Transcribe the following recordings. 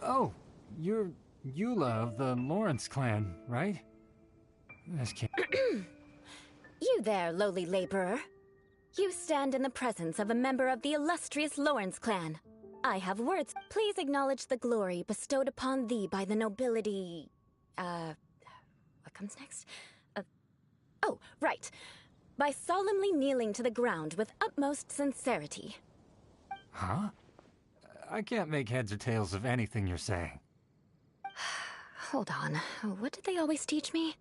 Oh, you're Eula of the Lawrence clan, right? This can't... You there, lowly laborer. You stand in the presence of a member of the illustrious Lawrence clan. I have words. Please acknowledge the glory bestowed upon thee by the nobility... What comes next? Oh, right. By solemnly kneeling to the ground with utmost sincerity. Huh? I can't make heads or tails of anything you're saying. Hold on. What did they always teach me?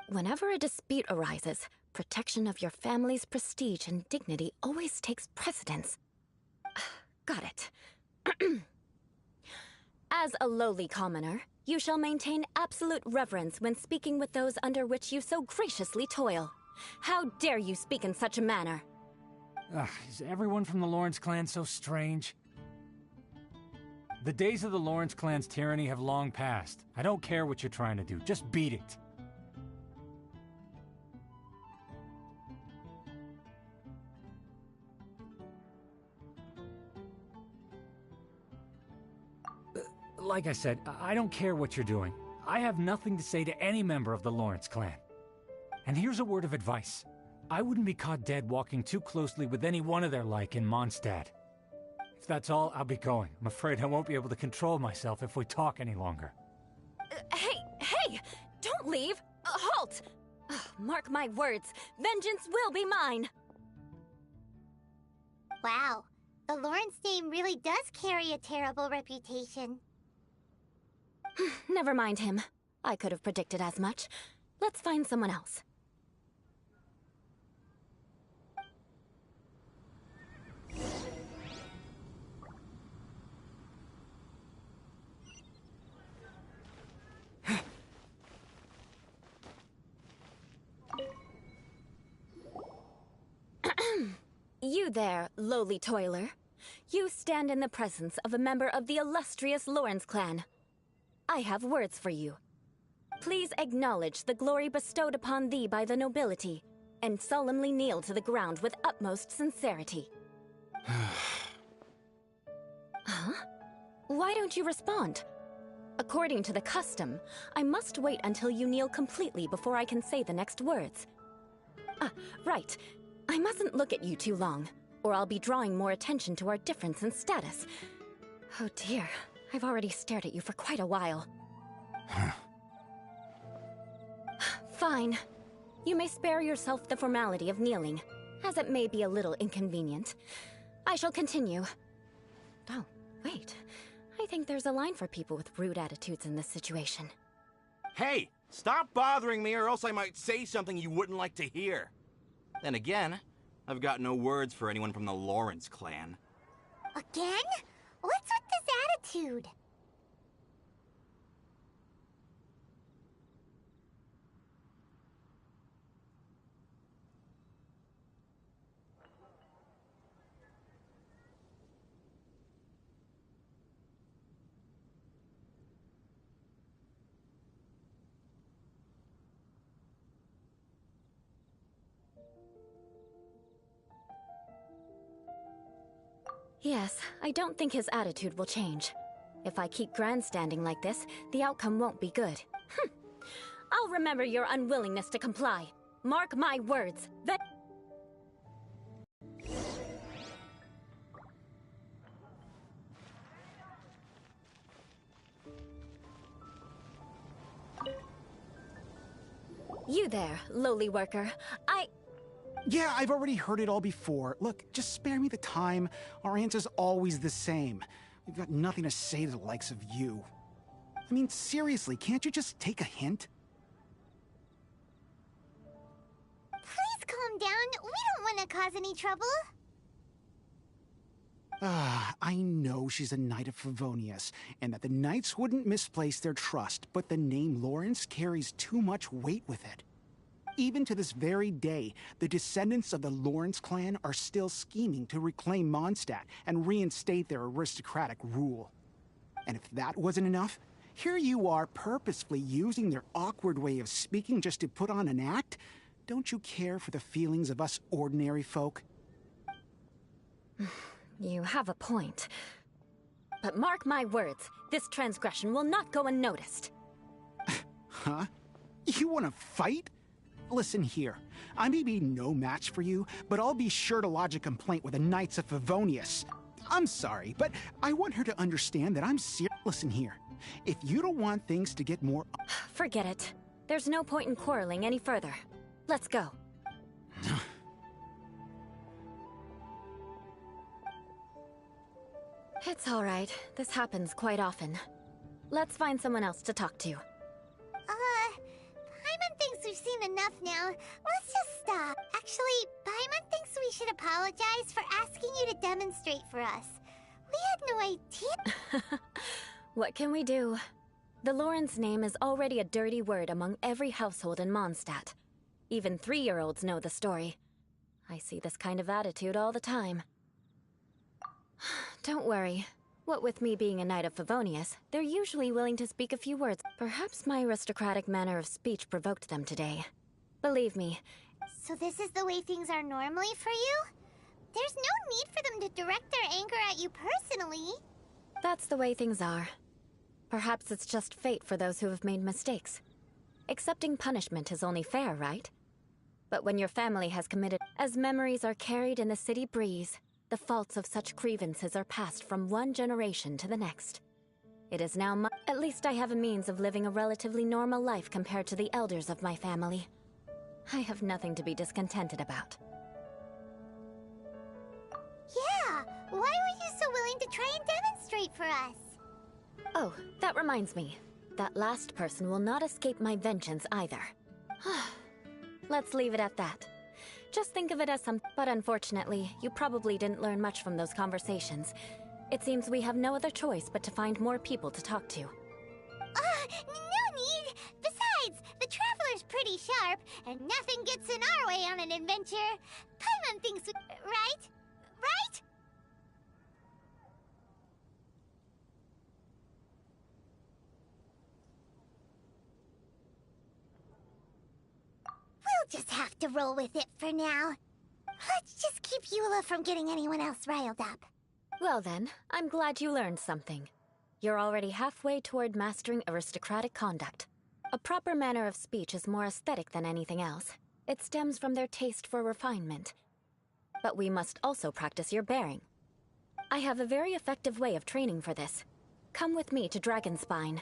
Whenever a dispute arises, protection of your family's prestige and dignity always takes precedence. Got it. As a lowly commoner, you shall maintain absolute reverence when speaking with those under which you so graciously toil. How dare you speak in such a manner? Is everyone from the Lawrence clan so strange? The days of the Lawrence clan's tyranny have long passed. I don't care what you're trying to do, just beat it. Like I said, I don't care what you're doing. I have nothing to say to any member of the Lawrence clan. And here's a word of advice. I wouldn't be caught dead walking too closely with any one of their like in Mondstadt. If that's all, I'll be going. I'm afraid I won't be able to control myself if we talk any longer. Hey! Don't leave! Halt! Mark my words, vengeance will be mine! Wow, the Lawrence name really does carry a terrible reputation. Never mind him. I could have predicted as much. Let's find someone else. You there, lowly toiler. You stand in the presence of a member of the illustrious Lawrence clan. I have words for you. Please acknowledge the glory bestowed upon thee by the nobility, and solemnly kneel to the ground with utmost sincerity. Huh? Why don't you respond? According to the custom, I must wait until you kneel completely before I can say the next words. Right. I mustn't look at you too long, or I'll be drawing more attention to our difference in status. Oh dear, I've already stared at you for quite a while. Fine. You may spare yourself the formality of kneeling, as it may be a little inconvenient. I shall continue. Oh, wait. I think there's a line for people with rude attitudes in this situation. Hey! Stop bothering me or else I might say something you wouldn't like to hear. Then again, I've got no words for anyone from the Lawrence clan. Again? What's with this attitude? Yes, I don't think his attitude will change. If I keep grandstanding like this, the outcome won't be good. I'll remember your unwillingness to comply. Mark my words. You there, lowly worker. Yeah, I've already heard it all before. Look, just spare me the time. Our answer's always the same. We've got nothing to say to the likes of you. I mean, seriously, can't you just take a hint? Please calm down. We don't want to cause any trouble. I know she's a knight of Favonius, and that the knights wouldn't misplace their trust, but the name Lawrence carries too much weight with it. Even to this very day, the descendants of the Lawrence clan are still scheming to reclaim Mondstadt and reinstate their aristocratic rule. And if that wasn't enough, here you are purposefully using their awkward way of speaking just to put on an act? Don't you care for the feelings of us ordinary folk? You have a point. But mark my words, this transgression will not go unnoticed. Huh? You want to fight? Listen here, I may be no match for you, but I'll be sure to lodge a complaint with the Knights of Favonius. I'm sorry, but I want her to understand that I'm serious. Listen here, if you don't want things to get more... Forget it. There's no point in quarreling any further. Let's go. It's all right. This happens quite often. Let's find someone else to talk to. Paimon thinks we've seen enough now. Let's just stop. Actually, Paimon thinks we should apologize for asking you to demonstrate for us. We had no idea. What can we do? The Lawrence name is already a dirty word among every household in Mondstadt. Even 3-year-olds know the story. I see this kind of attitude all the time. Don't worry. What with me being a Knight of Favonius, they're usually willing to speak a few words. Perhaps my aristocratic manner of speech provoked them today. Believe me. So this is the way things are normally for you? There's no need for them to direct their anger at you personally. That's the way things are. Perhaps it's just fate for those who have made mistakes. Accepting punishment is only fair, right? But when your family has committed... As memories are carried in the city breeze, the faults of such grievances are passed from one generation to the next. It is now my... At least I have a means of living a relatively normal life compared to the elders of my family. I have nothing to be discontented about. Yeah, why were you so willing to try and demonstrate for us? Oh, that reminds me. That last person will not escape my vengeance either. Let's leave it at that. Just think of it as some... But unfortunately, you probably didn't learn much from those conversations. It seems we have no other choice but to find more people to talk to. No need! Besides, the Traveler's pretty sharp, and nothing gets in our way on an adventure. Paimon thinks we... Right? Right? We'll just have to roll with it for now. Let's just keep Eula from getting anyone else riled up. Well then, I'm glad you learned something. You're already halfway toward mastering aristocratic conduct. A proper manner of speech is more aesthetic than anything else. It stems from their taste for refinement. But we must also practice your bearing. I have a very effective way of training for this. Come with me to Dragonspine.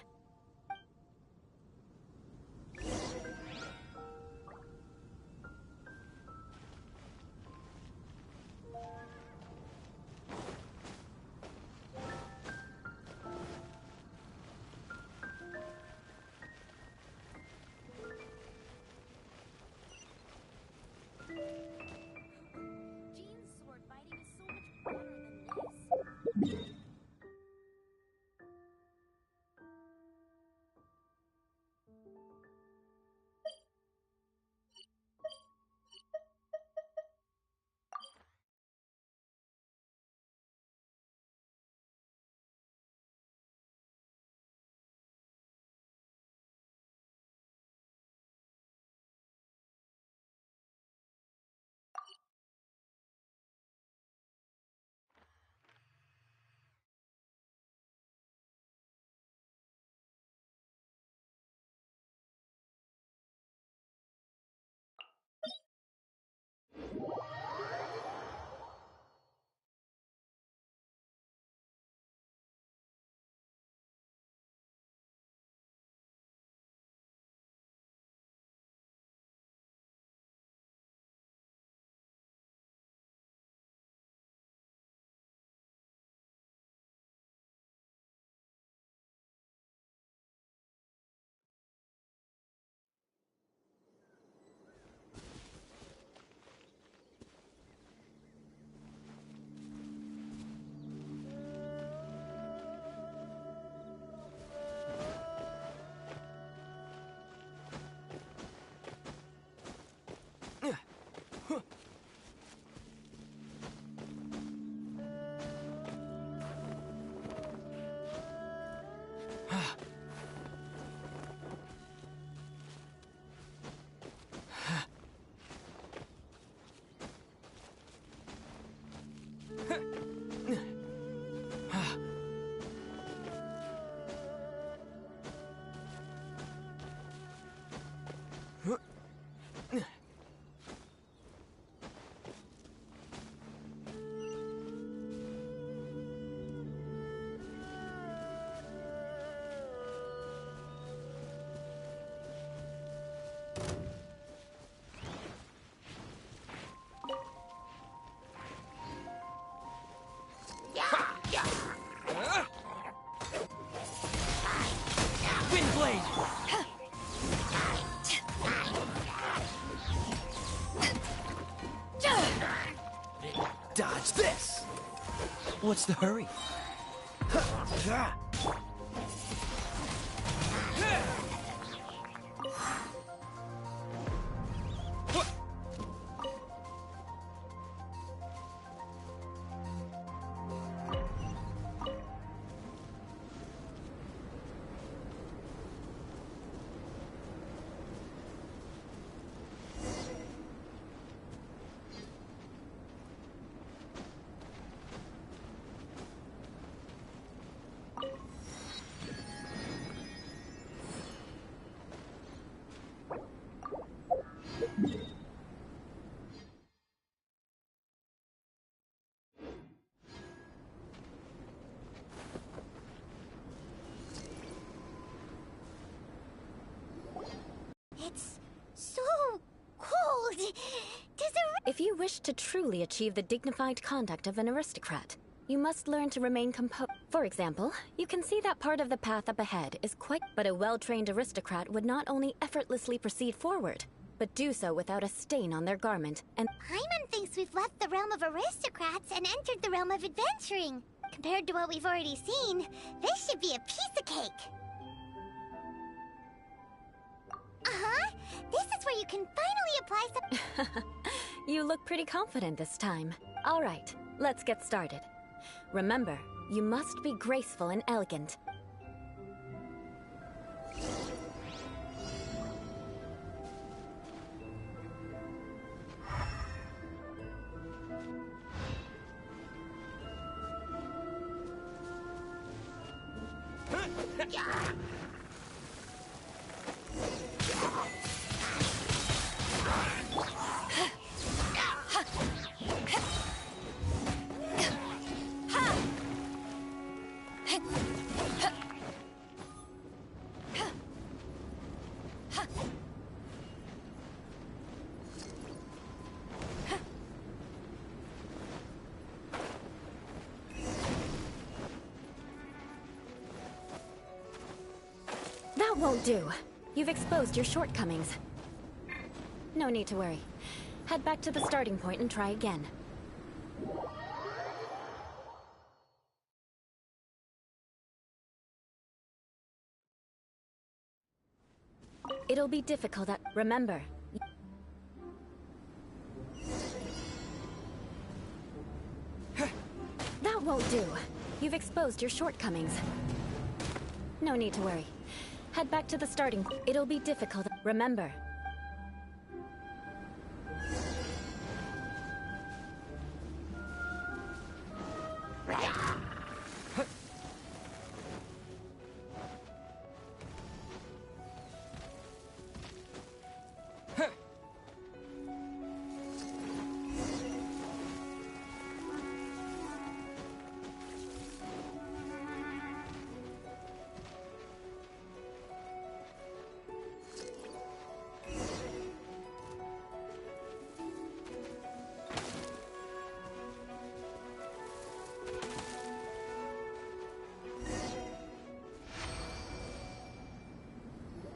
Windblade! Dodge this! What's the hurry? It's so cold. Does a... If you wish to truly achieve the dignified conduct of an aristocrat, you must learn to remain composed. For example, you can see that part of the path up ahead is quite... But a well-trained aristocrat would not only effortlessly proceed forward, but do so without a stain on their garment, and... Paimon thinks we've left the realm of aristocrats and entered the realm of adventuring. Compared to what we've already seen, this should be a piece of cake. Uh-huh. This is where you can finally apply some... You look pretty confident this time. All right, let's get started. Remember, you must be graceful and elegant. That won't do. You've exposed your shortcomings. No need to worry. Head back to the starting point and try again. It'll be difficult at... Remember. That won't do. You've exposed your shortcomings. No need to worry. Head back to the starting... It'll be difficult. Remember.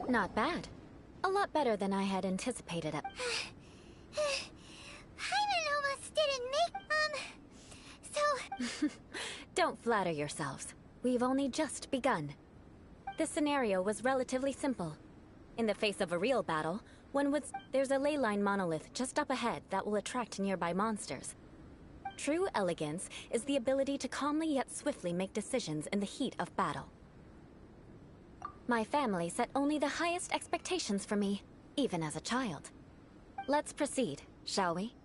Not bad. A lot better than I had anticipated it. Paimon almost didn't make... so... Don't flatter yourselves. We've only just begun. This scenario was relatively simple. In the face of a real battle, one would... There's a ley line monolith just up ahead that will attract nearby monsters. True elegance is the ability to calmly yet swiftly make decisions in the heat of battle. My family set only the highest expectations for me, even as a child. Let's proceed, shall we?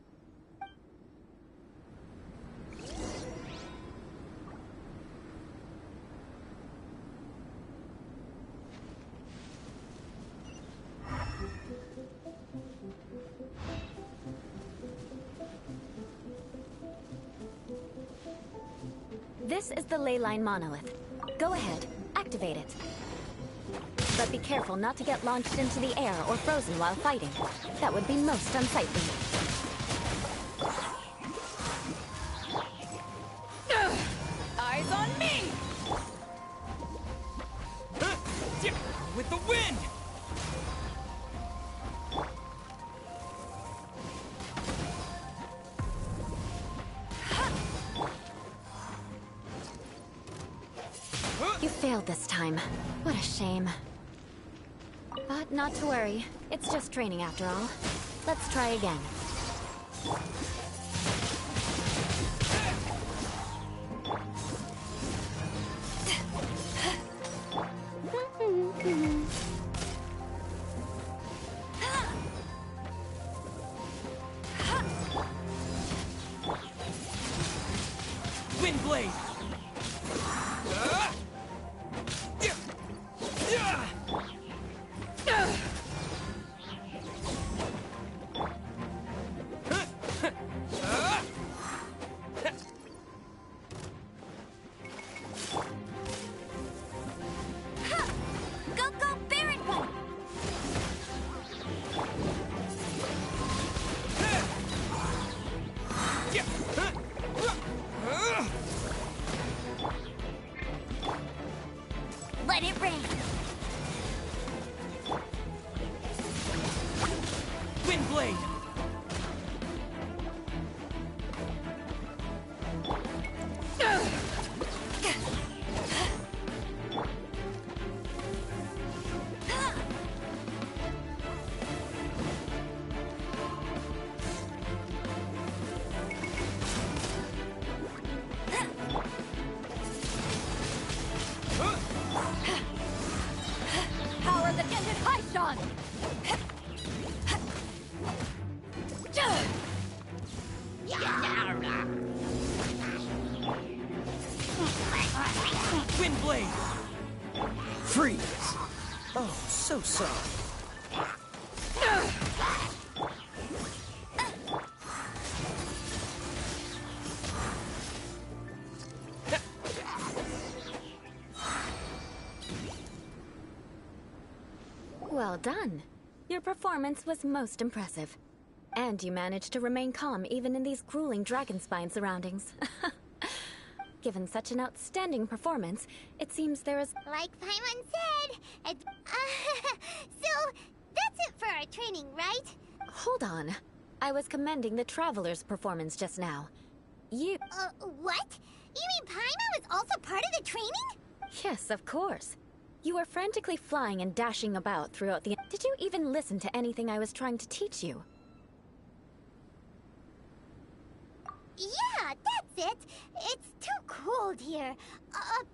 This is the leyline monolith. Go ahead, activate it. But be careful not to get launched into the air or frozen while fighting. That would be most unsightly. Eyes on me! With the wind! You failed this time. What a shame. But not to worry. It's just training after all. Let's try again. Wind blade! Go, go, Baron One! Let it rain! Wind blade! Power the Genshin High Shot! Wind blade! Freeze! Oh, so soft. Well done. Your performance was most impressive. And you managed to remain calm even in these grueling dragon spine surroundings. Given such an outstanding performance, it seems there is... Like Paimon said, so that's it for our training, right? Hold on. I was commending the Traveler's performance just now. You... What? You mean Paimon was also part of the training? Yes, of course. You were frantically flying and dashing about throughout the... Did you even listen to anything I was trying to teach you? Yeah, that's it. It's too cold here.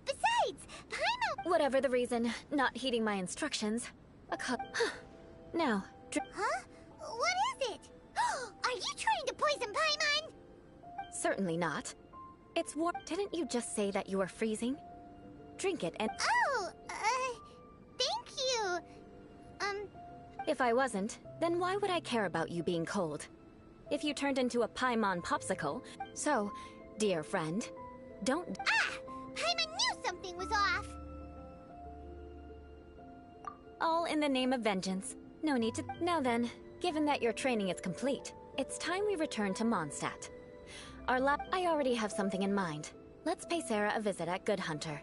Besides, Paimon... Whatever the reason, not heeding my instructions. Now, Huh? What is it? Are you trying to poison Paimon? certainly not. It's warm. Didn't you just say that you were freezing? Drink it and... Oh, thank you. If I wasn't, then why would I care about you being cold? If you turned into a Paimon popsicle... So, dear friend, don't... Paimon knew something was off. All in the name of vengeance. No need to... Now then, given that your training is complete, it's time we return to Mondstadt. Our lab... I already have something in mind. Let's pay Sarah a visit at Good Hunter.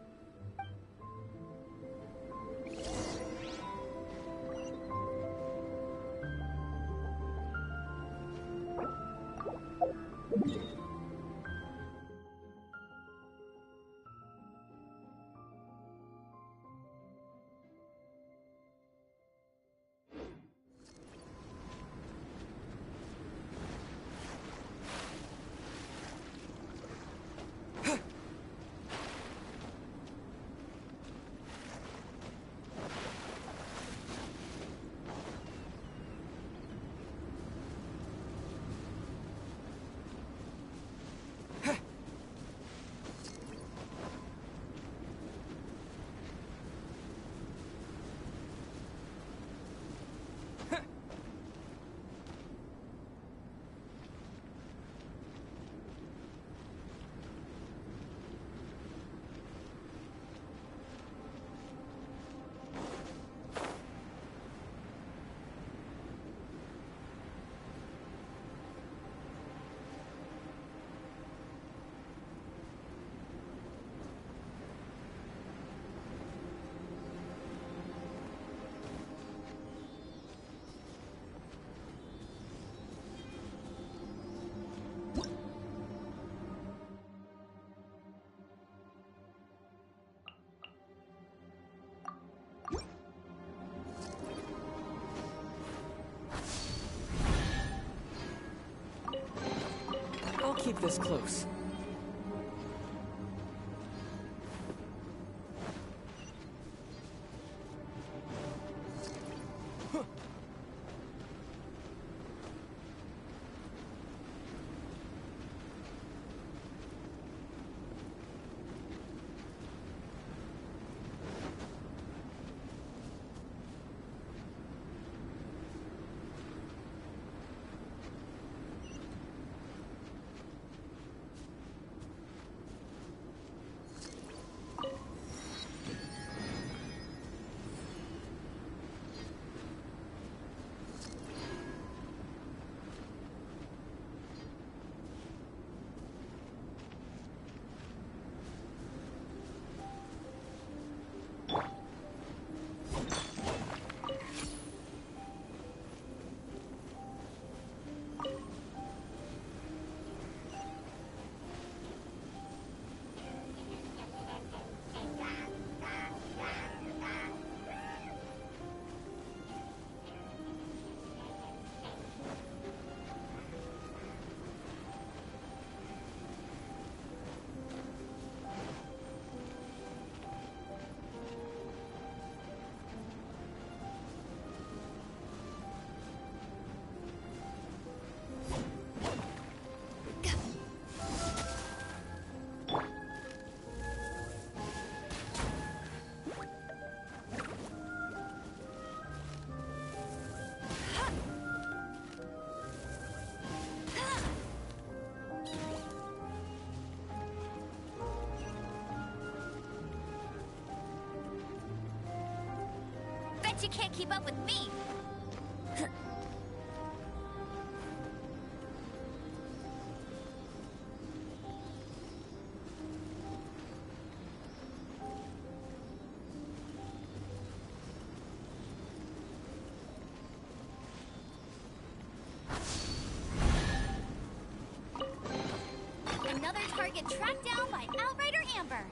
keep this close. You can't keep up with me. Another target tracked down by Outrider Amber.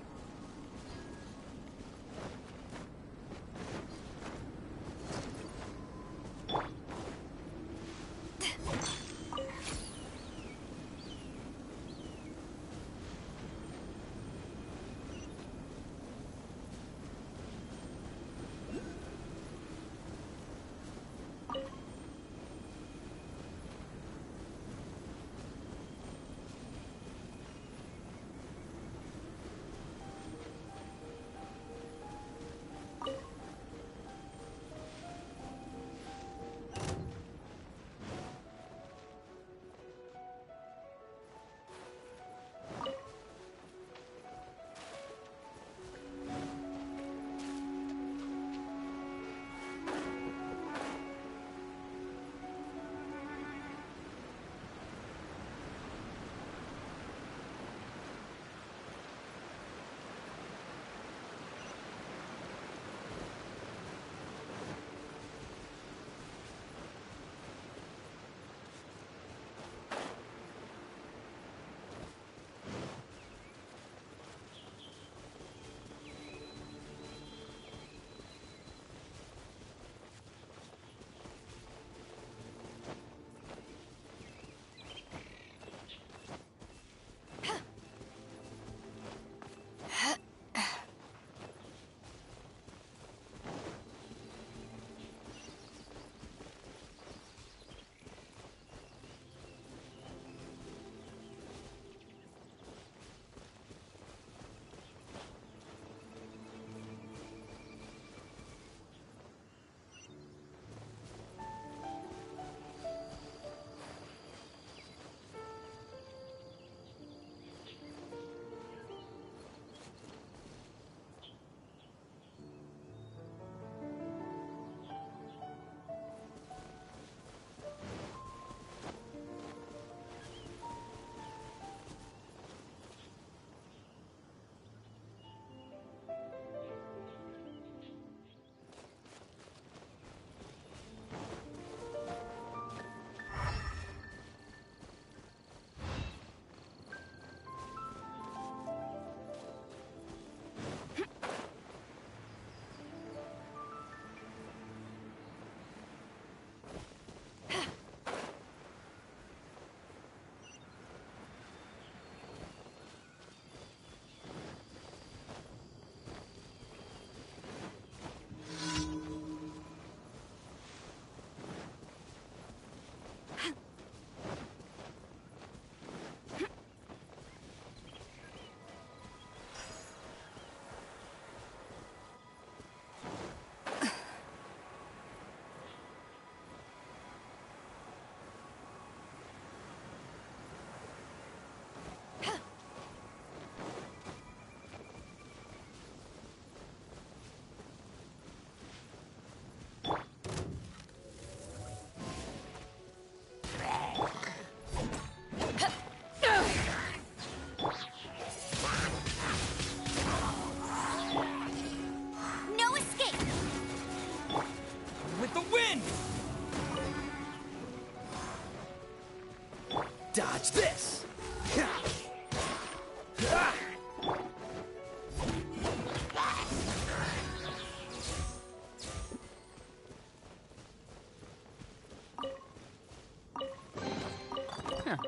Dodge this!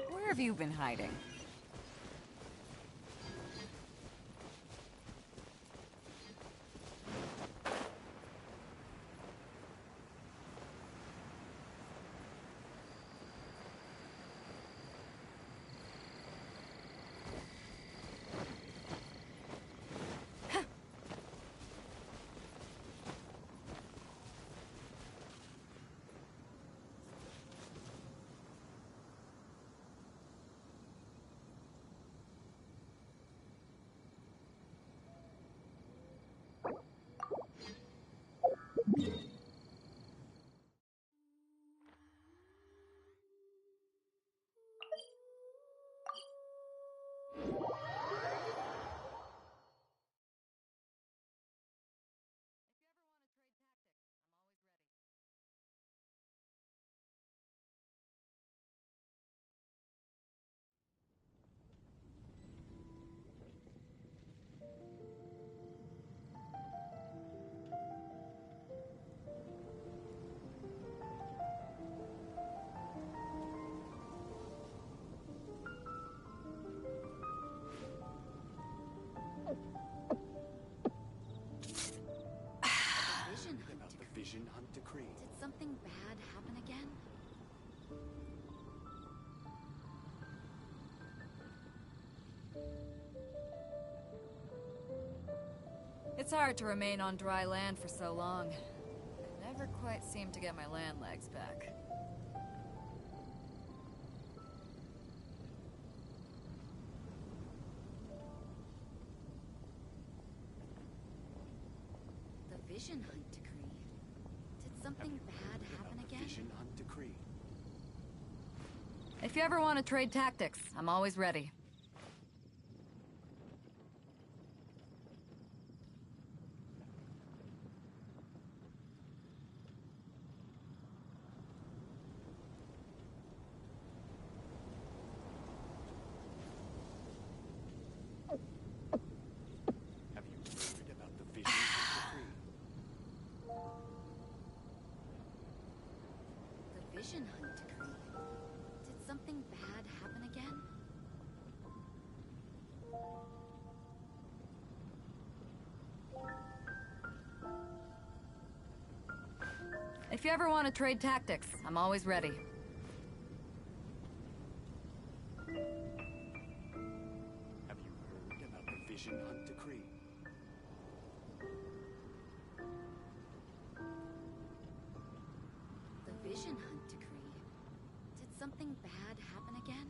Where have you been hiding? Vision Hunt Decree. Did something bad happen again? It's hard to remain on dry land for so long. I never quite seem to get my land legs back. The Vision Hunt Decree. Did something bad happen again? Vision Hunt Decree. If you ever want to trade tactics, I'm always ready. Have you heard about the Vision Hunt Decree? The Vision Hunt Decree. Did something bad happen again? If you ever want to trade tactics, I'm always ready. Have you heard about the Vision Hunt Decree? The Vision Hunt Decree. Did something bad happen again?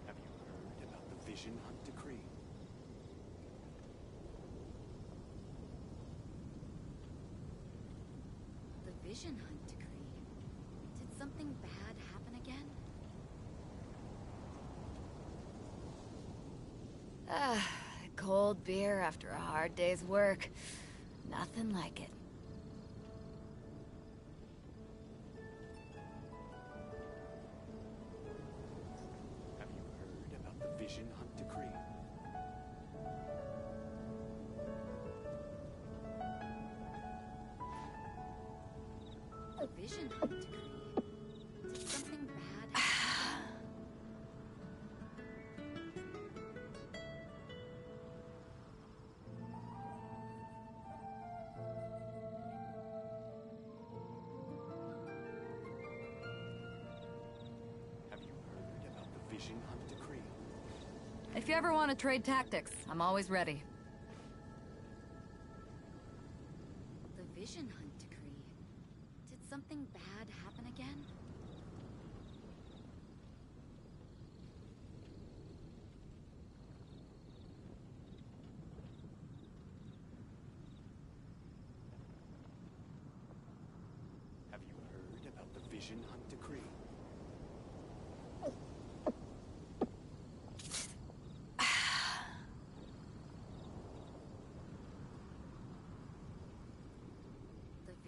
Have you heard about the Vision Hunt Decree? The Vision Hunt Decree. Did something bad happen again? Cold beer after a hard day's work. Nothing like it. Have you heard about the Vision Hunt Decree? The Vision Hunt Decree. Did something bad happen again? Have you heard about the Vision Hunt Decree? If you ever want to trade tactics, I'm always ready. The Vision Hunt Decree. Did something bad happen again? Have you heard about the Vision Hunt Decree?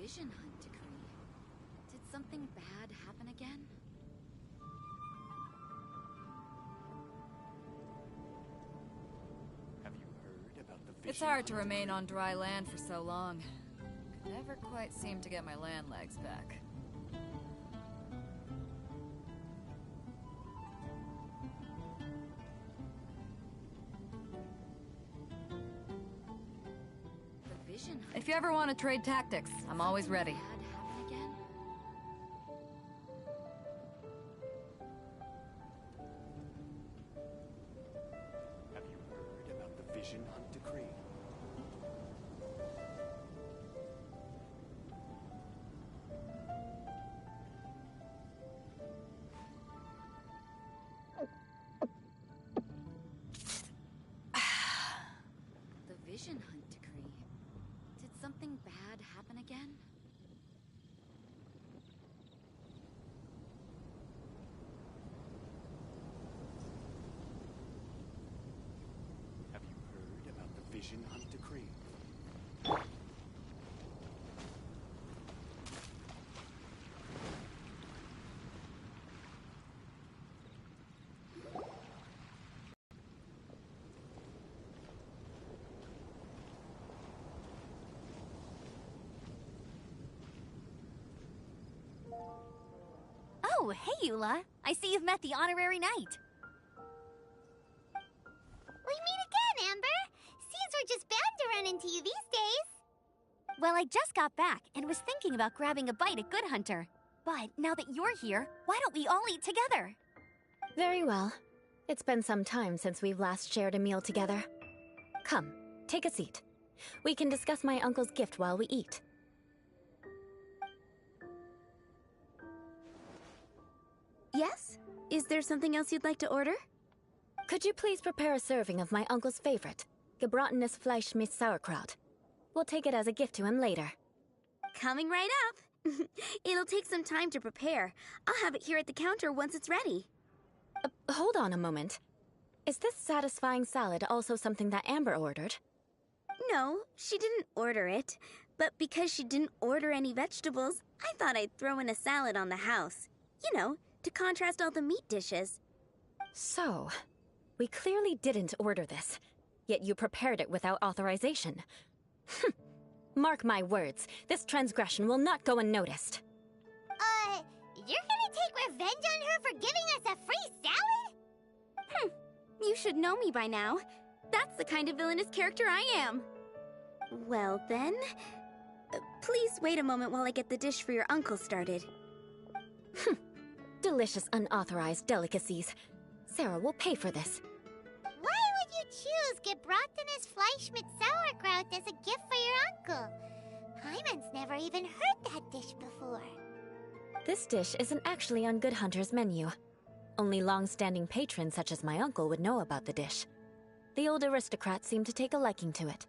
Vision Hunt decree. Did something bad happen again? Have you heard about the It's hard to remain on dry land for so long. Could never quite seem to get my land legs back. The Vision Hunt. If you ever want to trade tactics, I'm always ready. Bad happen again? Have you heard about the Vision Hunt decree? The Vision Hunt decree. Did something bad happen again? Have you heard about the Vision Hunt decree? Oh, hey, Eula. I see you've met the honorary knight. We meet again, Amber. Seems we're just bound to run into you these days. Well, I just got back and was thinking about grabbing a bite at Good Hunter. But now that you're here, why don't we all eat together? Very well. It's been some time since we've last shared a meal together. Come, take a seat. We can discuss my uncle's gift while we eat. Yes? Is there something else you'd like to order? Could you please prepare a serving of my uncle's favorite, gebratenes Fleisch mit Sauerkraut? We'll take it as a gift to him later. Coming right up. It'll take some time to prepare. I'll have it here at the counter once it's ready. Hold on a moment. Is this satisfying salad also something that Amber ordered? No, she didn't order it. But because she didn't order any vegetables, I thought I'd throw in a salad on the house. You know, to contrast all the meat dishes. So, we clearly didn't order this, yet you prepared it without authorization. Mark my words, this transgression will not go unnoticed. You're gonna take revenge on her for giving us a free salad? You should know me by now. That's the kind of villainous character I am. Well then, please wait a moment while I get the dish for your uncle started. Delicious unauthorized delicacies. Sarah will pay for this. Why would you choose gebratenes Fleisch mit Sauerkraut as a gift for your uncle? Hyman's never even heard that dish before. This dish isn't actually on Good Hunter's menu. Only long-standing patrons such as my uncle would know about the dish. The old aristocrats seem to take a liking to it.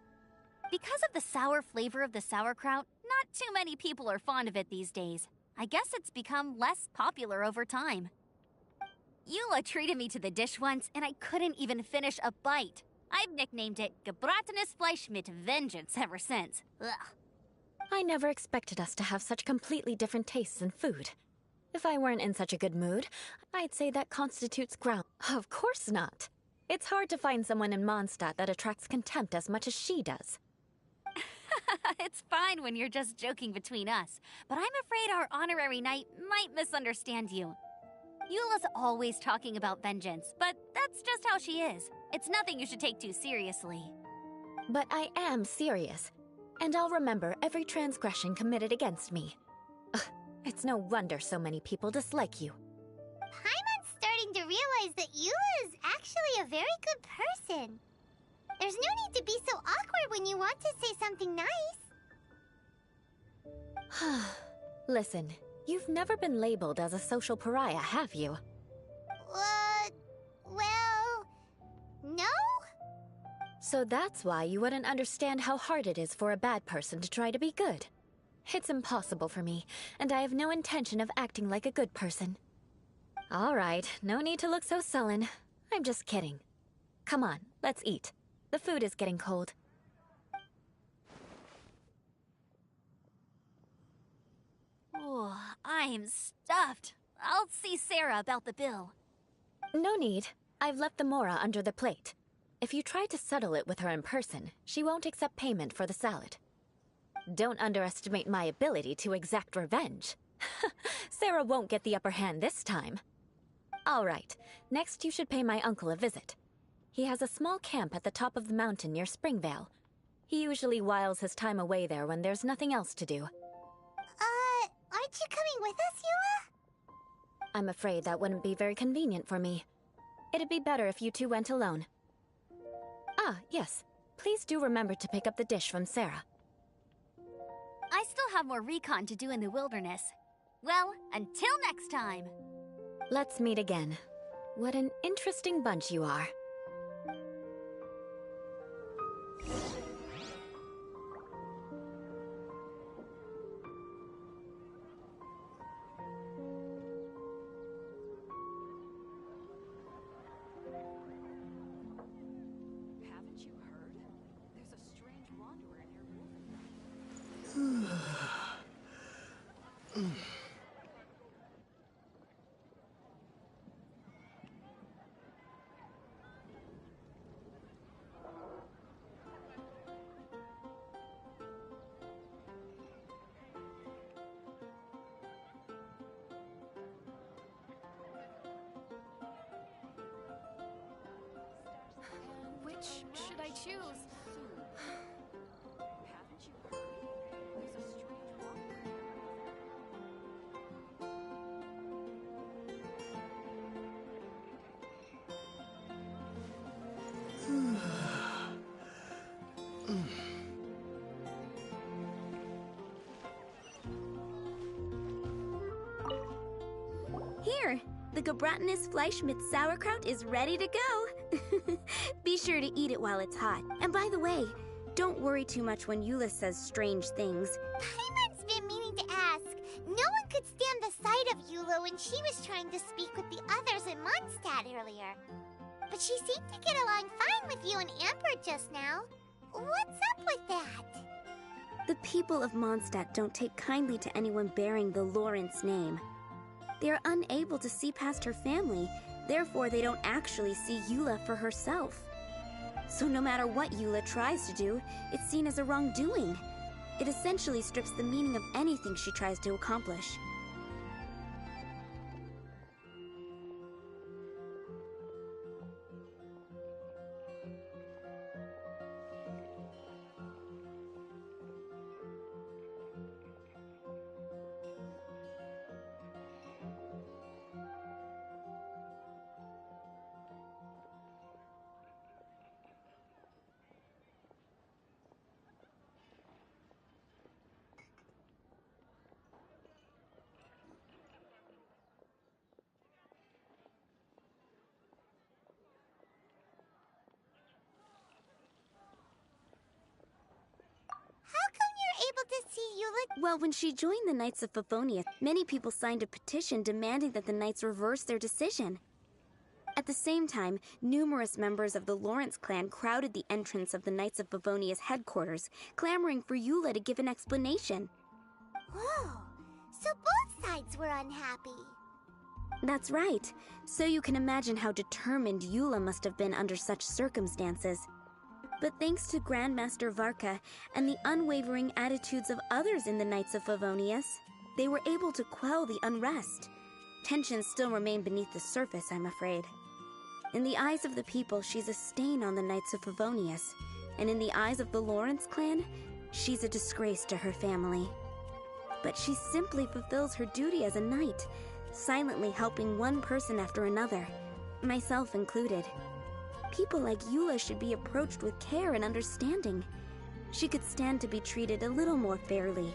Because of the sour flavor of the sauerkraut, not too many people are fond of it these days. I guess it's become less popular over time. Eula treated me to the dish once, and I couldn't even finish a bite. I've nicknamed it gebratenes Fleisch mit Vengeance ever since. Ugh. I never expected us to have such completely different tastes in food. If I weren't in such a good mood, I'd say that constitutes ground. Of course not. It's hard to find someone in Mondstadt that attracts contempt as much as she does. It's fine when you're just joking between us, but I'm afraid our honorary knight might misunderstand you. Eula's always talking about vengeance, but that's just how she is. It's nothing you should take too seriously. But I am serious, and I'll remember every transgression committed against me. Ugh, it's no wonder so many people dislike you. Paimon's starting to realize that Eula is actually a very good person. There's no need to be so awkward when you want to say something nice. Listen, you've never been labeled as a social pariah, have you? Well, no? So that's why you wouldn't understand how hard it is for a bad person to try to be good. It's impossible for me, and I have no intention of acting like a good person. All right, no need to look so sullen. I'm just kidding. Come on, let's eat. The food is getting cold. Oh, I'm stuffed. I'll see Sarah about the bill. No need. I've left the mora under the plate. If you try to settle it with her in person, she won't accept payment for the salad. Don't underestimate my ability to exact revenge. Sarah won't get the upper hand this time. All right, next you should pay my uncle a visit. He has a small camp at the top of the mountain near Springvale. He usually whiles his time away there when there's nothing else to do. Aren't you coming with us, Eula? I'm afraid that wouldn't be very convenient for me. It'd be better if you two went alone. Ah, yes. Please do remember to pick up the dish from Sarah. I still have more recon to do in the wilderness. Well, until next time. Let's meet again. What an interesting bunch you are. Haven't you heard? There's a strange wanderer near Wolfen. Which should I choose? Haven't you heard? There's a strange wanderer. Here, the Gebratinus Fleischmitz sauerkraut is ready to go. Be sure to eat it while it's hot. And by the way, don't worry too much when Eula says strange things. Paimon's been meaning to ask. No one could stand the sight of Eula when she was trying to speak with the others in Mondstadt earlier. But she seemed to get along fine with you and Amber just now. What's up with that? The people of Mondstadt don't take kindly to anyone bearing the Lawrence name. They are unable to see past her family, therefore they don't actually see Eula for herself. So no matter what Eula tries to do, it's seen as a wrongdoing. It essentially strips the meaning of anything she tries to accomplish. How come you're able to see Eula? Well, when she joined the Knights of Favonius, many people signed a petition demanding that the Knights reverse their decision. At the same time, numerous members of the Lawrence clan crowded the entrance of the Knights of Favonius headquarters, clamoring for Eula to give an explanation. Whoa, so both sides were unhappy. That's right. So you can imagine how determined Eula must have been under such circumstances. But thanks to Grandmaster Varka and the unwavering attitudes of others in the Knights of Favonius, they were able to quell the unrest. Tensions still remain beneath the surface, I'm afraid. In the eyes of the people, she's a stain on the Knights of Favonius. And in the eyes of the Lawrence clan, she's a disgrace to her family. But she simply fulfills her duty as a knight, silently helping one person after another, myself included. People like Eula should be approached with care and understanding. She could stand to be treated a little more fairly.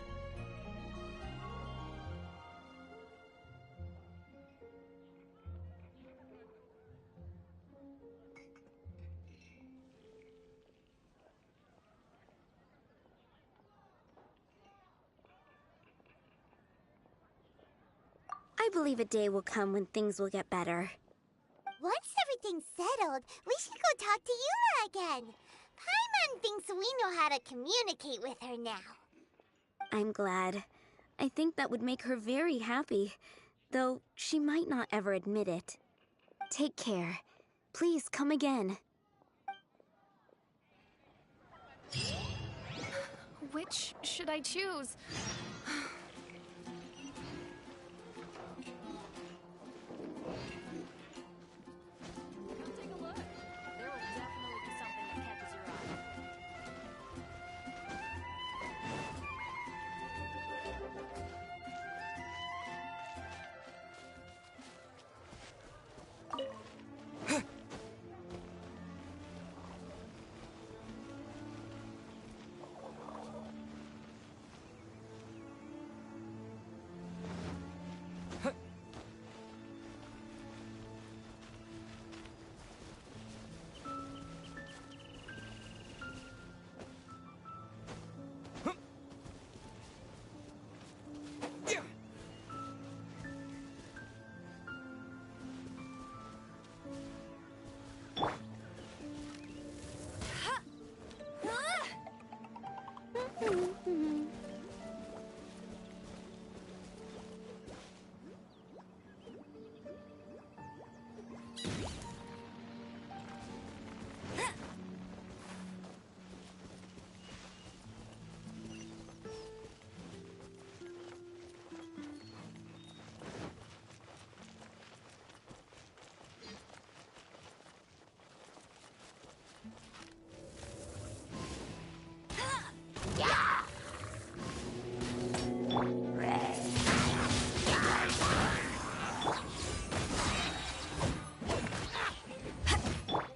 I believe a day will come when things will get better. Once everything's settled, we should go talk to Eula again. Paimon thinks we know how to communicate with her now. I'm glad. I think that would make her very happy, though she might not ever admit it. Take care. Please come again. Which should I choose? Take a look. There will definitely be something that catches your eye.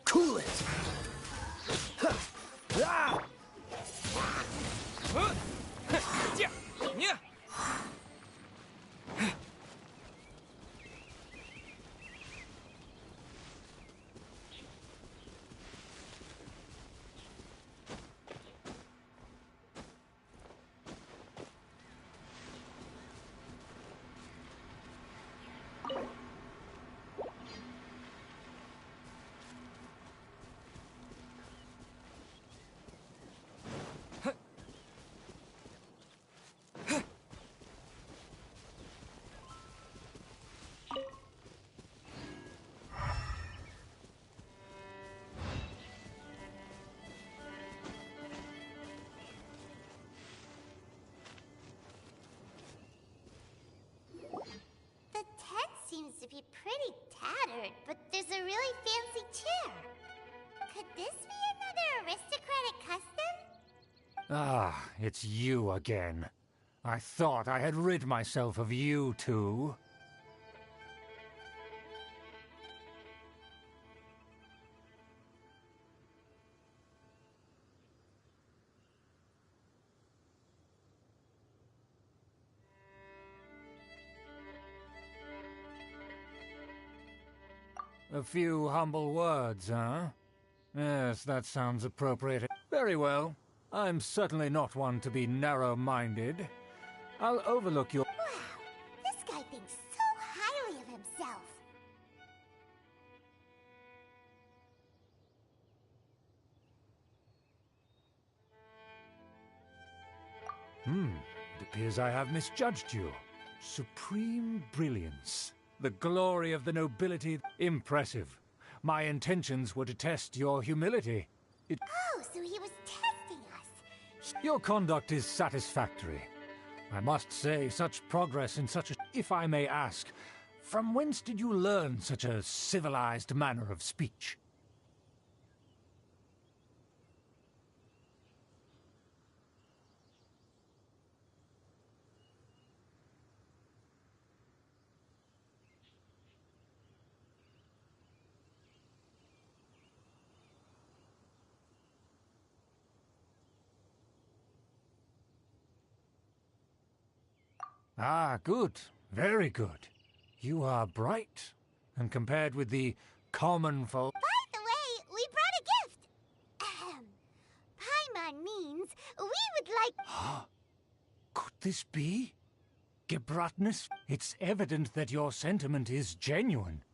Cool it! Ah! Yeah. Yeah. The tent seems to be pretty tattered, but there's a really fancy chair. Could this be another aristocratic custom? Ah, it's you again. I thought I had rid myself of you two. A few humble words, huh? Yes, that sounds appropriate. Very well. I'm certainly not one to be narrow-minded. I'll overlook your... Wow, this guy thinks so highly of himself. It appears I have misjudged you. Supreme brilliance. The glory of the nobility. Impressive. My intentions were to test your humility. Oh, so he was testing us. Your conduct is satisfactory. I must say, such progress in such a... If I may ask, from whence did you learn such a civilized manner of speech? Ah, good. Very good. You are bright. And compared with the common folk... By the way, we brought a gift. Ahem. Paimon means we would like... Could this be? Gebratness? It's evident that your sentiment is genuine.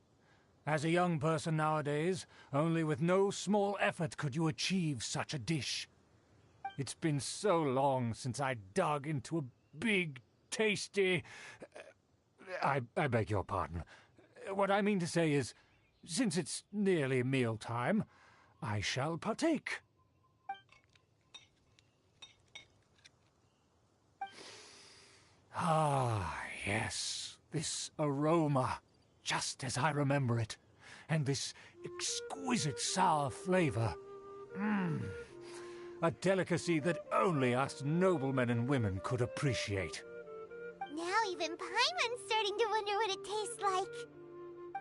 As a young person nowadays, only with no small effort could you achieve such a dish. It's been so long since I dug into a big tasty... I beg your pardon. What I mean to say is, since it's nearly mealtime, I shall partake. Ah, yes, this aroma, just as I remember it, and this exquisite sour flavor. A delicacy that only us noblemen and women could appreciate. Now even Paimon's starting to wonder what it tastes like.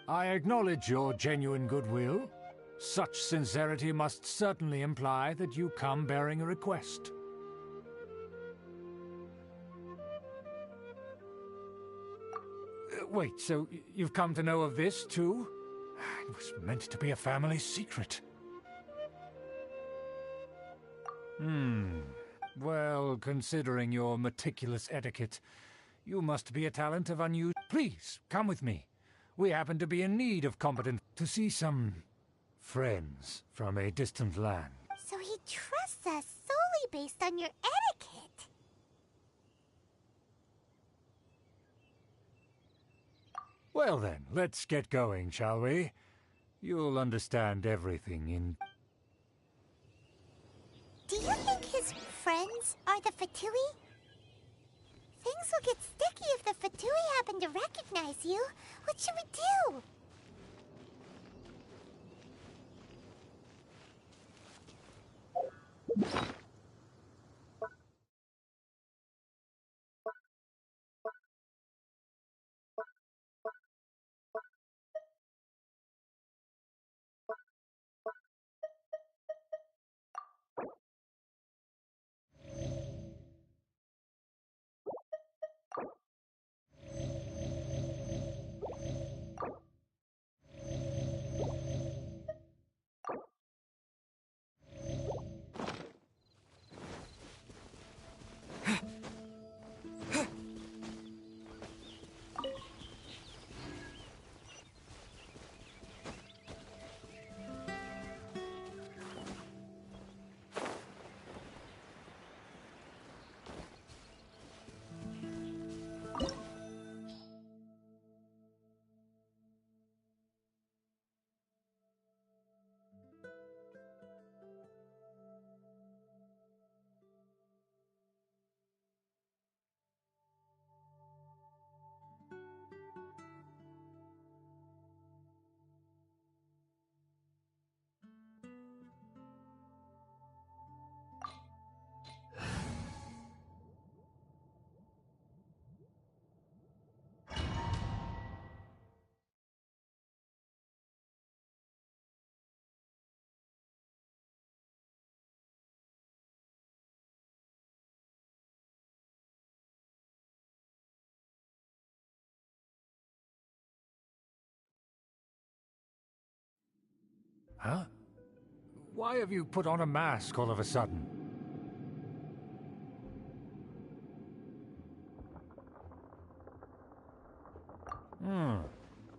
I acknowledge your genuine goodwill. Such sincerity must certainly imply that you come bearing a request. Wait, so you've come to know of this, too? It was meant to be a family secret. Well, considering your meticulous etiquette, you must be a talent of unusual... Please, come with me. We happen to be in need of competent... to see some... friends from a distant land. So he trusts us solely based on your etiquette. Well then, let's get going, shall we? You'll understand everything in... Do you think his friends are the Fatui? Things will get sticky if the Fatui happen to recognize you. What should we do? Huh? Why have you put on a mask all of a sudden?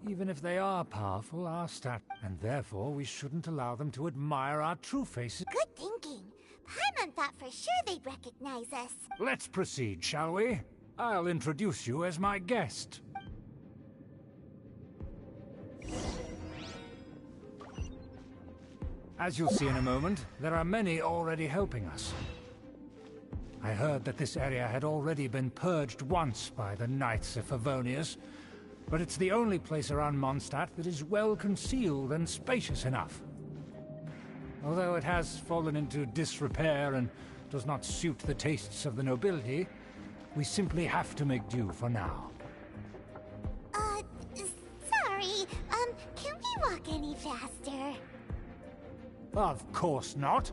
Even if they are powerful, and therefore we shouldn't allow them to admire our true faces. Good thinking. Paimon thought for sure they'd recognize us. Let's proceed, shall we? I'll introduce you as my guest. As you'll see in a moment, there are many already helping us. I heard that this area had already been purged once by the Knights of Favonius, but it's the only place around Mondstadt that is well concealed and spacious enough. Although it has fallen into disrepair and does not suit the tastes of the nobility, we simply have to make do for now. Sorry, can we walk any faster? Of course not.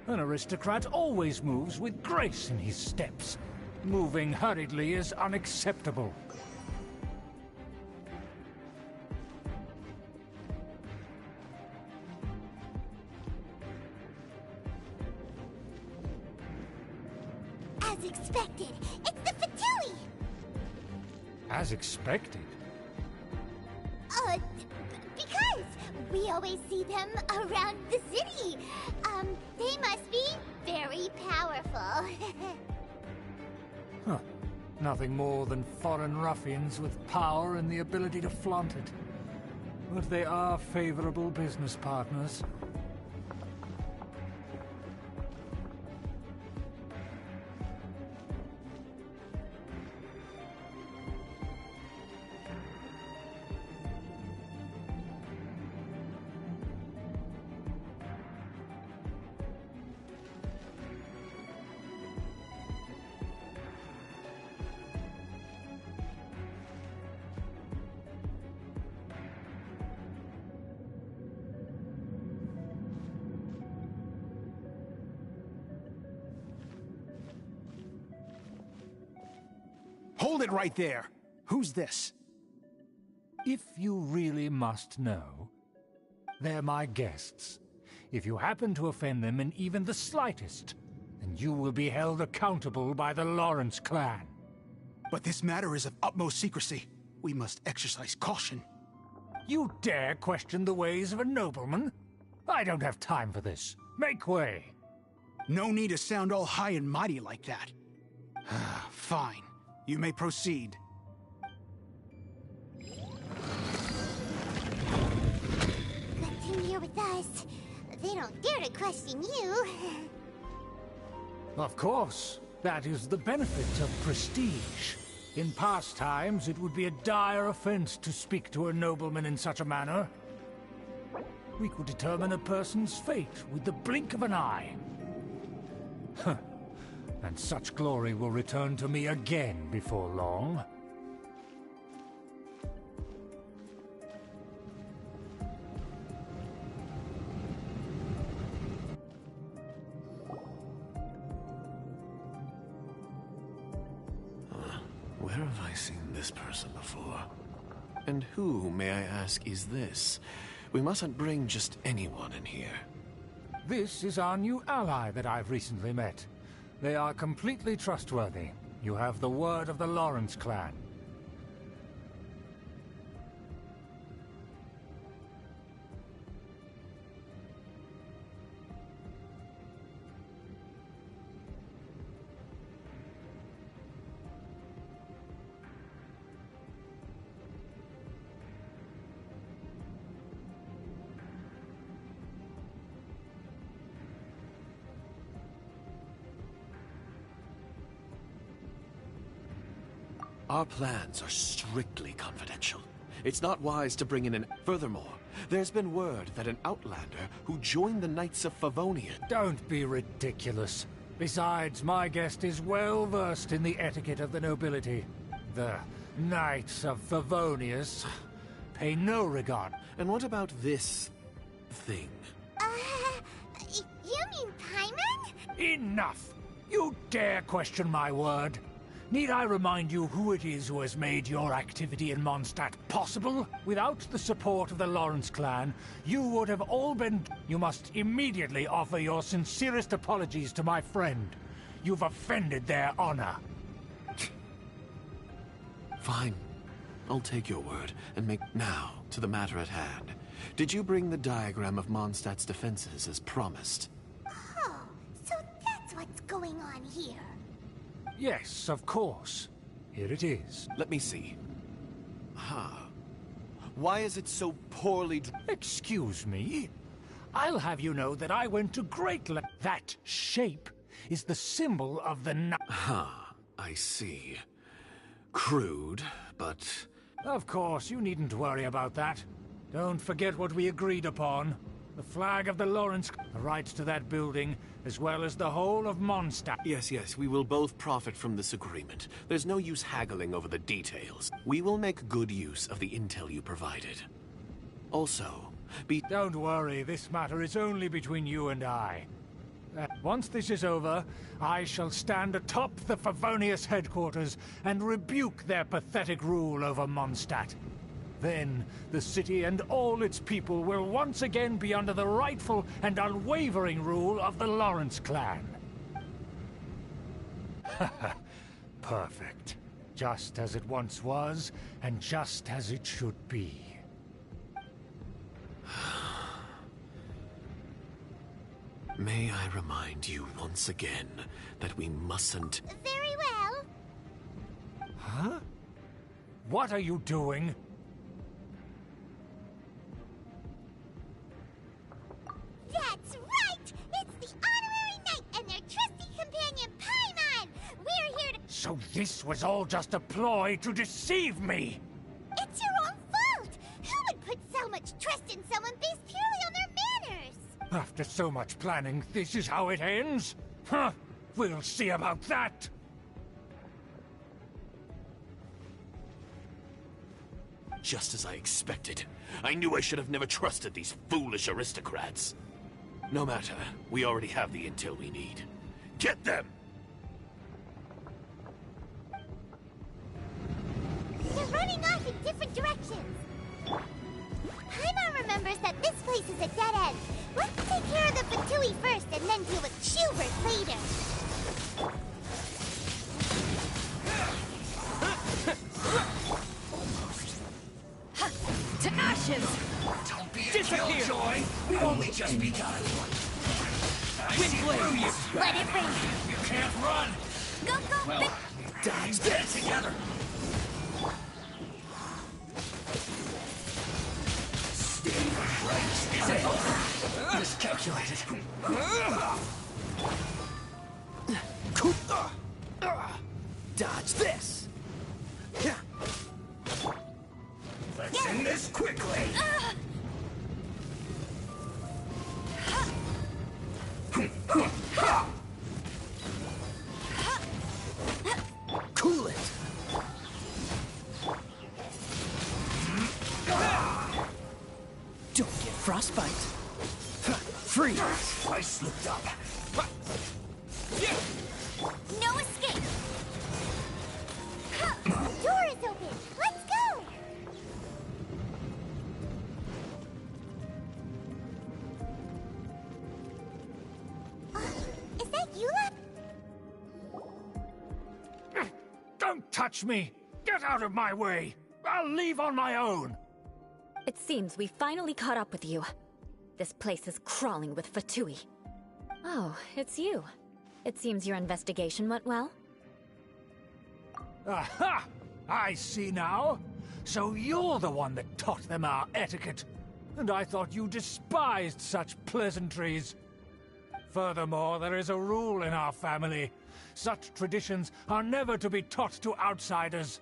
An aristocrat always moves with grace in his steps. Moving hurriedly is unacceptable. As expected, it's the Fatui! As expected? Because we always see them around the city. They must be very powerful. Huh. Nothing more than foreign ruffians with power and the ability to flaunt it. But they are favorable business partners. Hold it right there! Who's this? If you really must know, they're my guests. If you happen to offend them in even the slightest, then you will be held accountable by the Lawrence clan. But this matter is of utmost secrecy. We must exercise caution. You dare question the ways of a nobleman? I don't have time for this. Make way! No need to sound all high and mighty like that. Fine. You may proceed. Continue with us. They don't dare to question you. Of course. That is the benefit of prestige. In past times, it would be a dire offense to speak to a nobleman in such a manner. We could determine a person's fate with the blink of an eye. Huh. And such glory will return to me again before long. Where have I seen this person before? And who, may I ask, is this? We mustn't bring just anyone in here. This is our new ally that I've recently met. They are completely trustworthy. You have the word of the Lawrence clan. Our plans are strictly confidential. It's not wise to bring in an... Furthermore, there's been word that an outlander who joined the Knights of Favonia... Don't be ridiculous. Besides, my guest is well versed in the etiquette of the nobility. The Knights of Favonius pay no regard. And what about this... thing? You mean Paimon? Enough! You dare question my word? Need I remind you who it is who has made your activity in Mondstadt possible? Without the support of the Lawrence clan, you would have all been... You must immediately offer your sincerest apologies to my friend. You've offended their honor. Fine. I'll take your word and make... Now, to the matter at hand. Did you bring the diagram of Mondstadt's defenses as promised? Oh, so that's what's going on here. Yes, of course. Here it is. Let me see. Why is it so poorly... Excuse me? I'll have you know that I went to great lengths. That shape is the symbol of the... I see. Crude, but... Of course, you needn't worry about that. Don't forget what we agreed upon. The flag of the Lawrence... The rights to that building, as well as the whole of Mondstadt. Yes, we will both profit from this agreement. There's no use haggling over the details. We will make good use of the intel you provided. Also, Don't worry, this matter is only between you and I. Once this is over, I shall stand atop the Favonius headquarters and rebuke their pathetic rule over Mondstadt. Then, the city and all its people will once again be under the rightful and unwavering rule of the Lawrence clan. Perfect. Just as it once was, and just as it should be. May I remind you once again that we mustn't... Very well. What are you doing? That's right! It's the Honorary Knight and their trusty companion, Paimon! We're here to... So this was all just a ploy to deceive me! It's your own fault! Who would put so much trust in someone based purely on their manners? After so much planning, this is how it ends? Huh! We'll see about that! Just as I expected. I knew I should have never trusted these foolish aristocrats. No matter, we already have the intel we need. Get them! They're running off in different directions. Paimon remembers that this place is a dead end. Let's take care of the Fatui first and then deal with Schubert later. To ashes! Don't be a Disappear. killjoy! We've only just begun. I see through you! Let it rain. You can't run! Go, go, Well, Dodge get it together! Stay right. Is it over? Miscalculated. Dodge this! Let's end this quickly! Cool it! Don't get frostbite. Freeze! I slipped up. No escape. The door is open. Let's go! Is that Eula? Don't touch me! Get out of my way! I'll leave on my own! It seems we finally caught up with you. This place is crawling with Fatui. Oh, it's you. It seems your investigation went well. Aha! I see now. So you're the one that taught them our etiquette. And I thought you despised such pleasantries. Furthermore, there is a rule in our family. Such traditions are never to be taught to outsiders.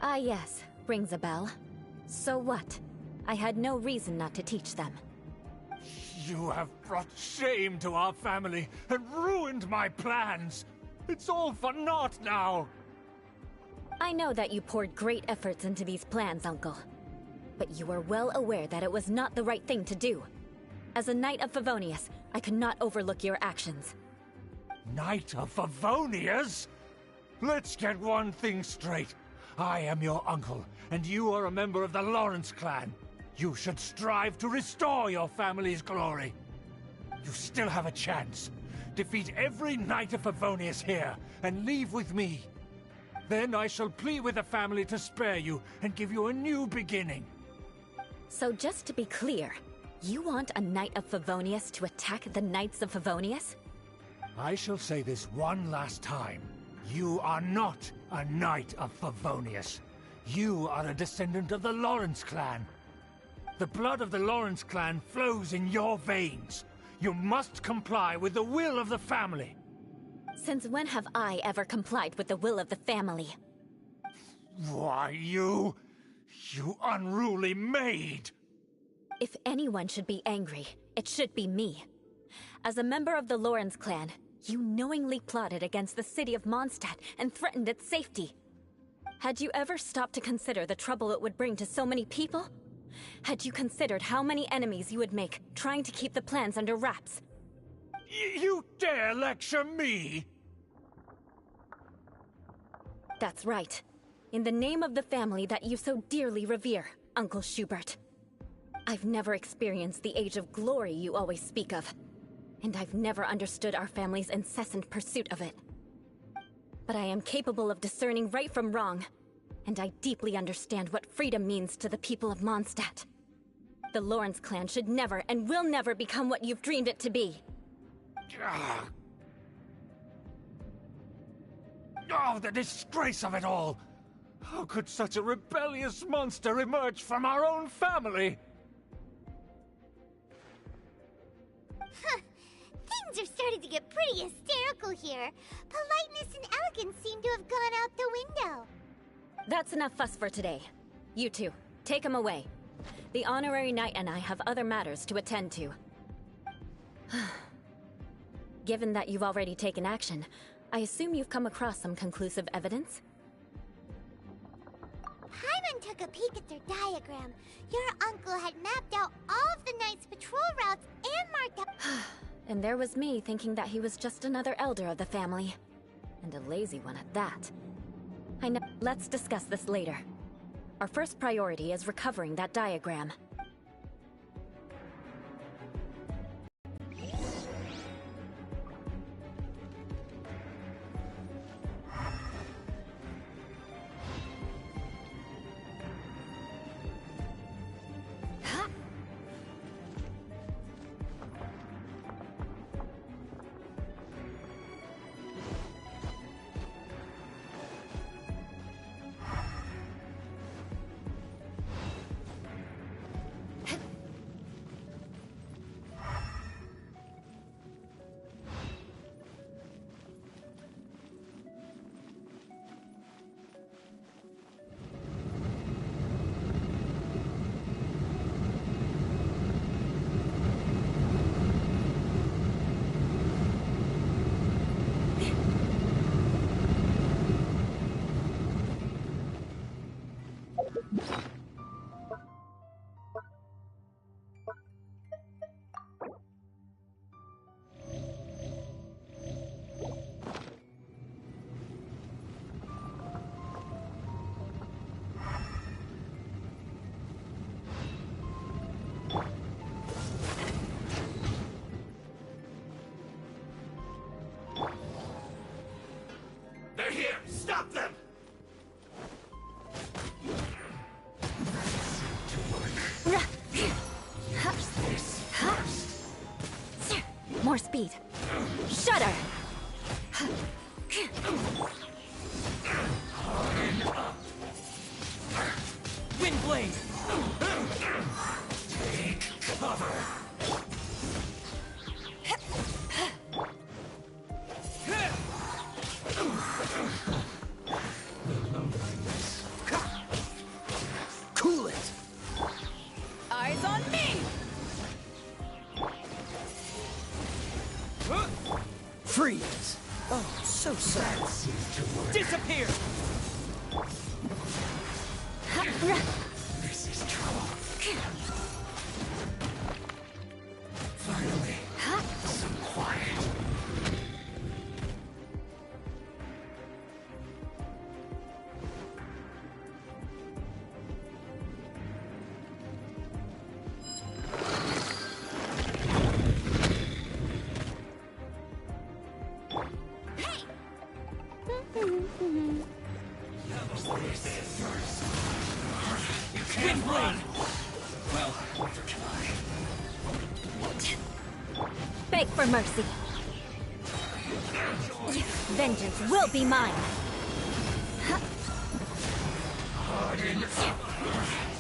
Ah yes, rings a bell. So what? I had no reason not to teach them. You have brought shame to our family and ruined my plans. It's all for naught now. I know that you poured great efforts into these plans, Uncle. But you were well aware that it was not the right thing to do. As a Knight of Favonius, I could not overlook your actions. Knight of Favonius? Let's get one thing straight. I am your uncle, and you are a member of the Lawrence clan. You should strive to restore your family's glory. You still have a chance. Defeat every Knight of Favonius here, and leave with me. Then I shall plead with the family to spare you, and give you a new beginning. So just to be clear, you want a Knight of Favonius to attack the Knights of Favonius? I shall say this one last time. You are not a Knight of Favonius. You are a descendant of the Lawrence clan. The blood of the Lawrence clan flows in your veins. You must comply with the will of the family. Since when have I ever complied with the will of the family? Why, you unruly maid! If anyone should be angry, it should be me. As a member of the Lawrence clan, you knowingly plotted against the city of Mondstadt and threatened its safety. Had you ever stopped to consider the trouble it would bring to so many people? Had you considered how many enemies you would make trying to keep the plans under wraps? You dare lecture me? That's right. In the name of the family that you so dearly revere, Uncle Schubert. I've never experienced the age of glory you always speak of, and I've never understood our family's incessant pursuit of it. But I am capable of discerning right from wrong, and I deeply understand what freedom means to the people of Mondstadt. The Lawrence clan should never and will never become what you've dreamed it to be. Oh, the disgrace of it all! How could such a rebellious monster emerge from our own family? Things are starting to get pretty hysterical here. Politeness and elegance seem to have gone out the window. That's enough fuss for today. You two, take him away. The honorary knight and I have other matters to attend to. Given that you've already taken action, I assume you've come across some conclusive evidence? Paimon took a peek at their diagram. Your uncle had mapped out all of the Knight's patrol routes and marked up... And there was me thinking that he was just another elder of the family. And a lazy one at that. I know. Let's discuss this later. Our first priority is recovering that diagram. They're here! Stop them! More speed. Shudder! Windblade! Take cover! Cool it! Eyes on me! Freeze! Oh, so sad. Disappear! This is trouble. Finally, some quiet. Windblade! Well, neither can I. Beg for mercy. Vengeance will be mine.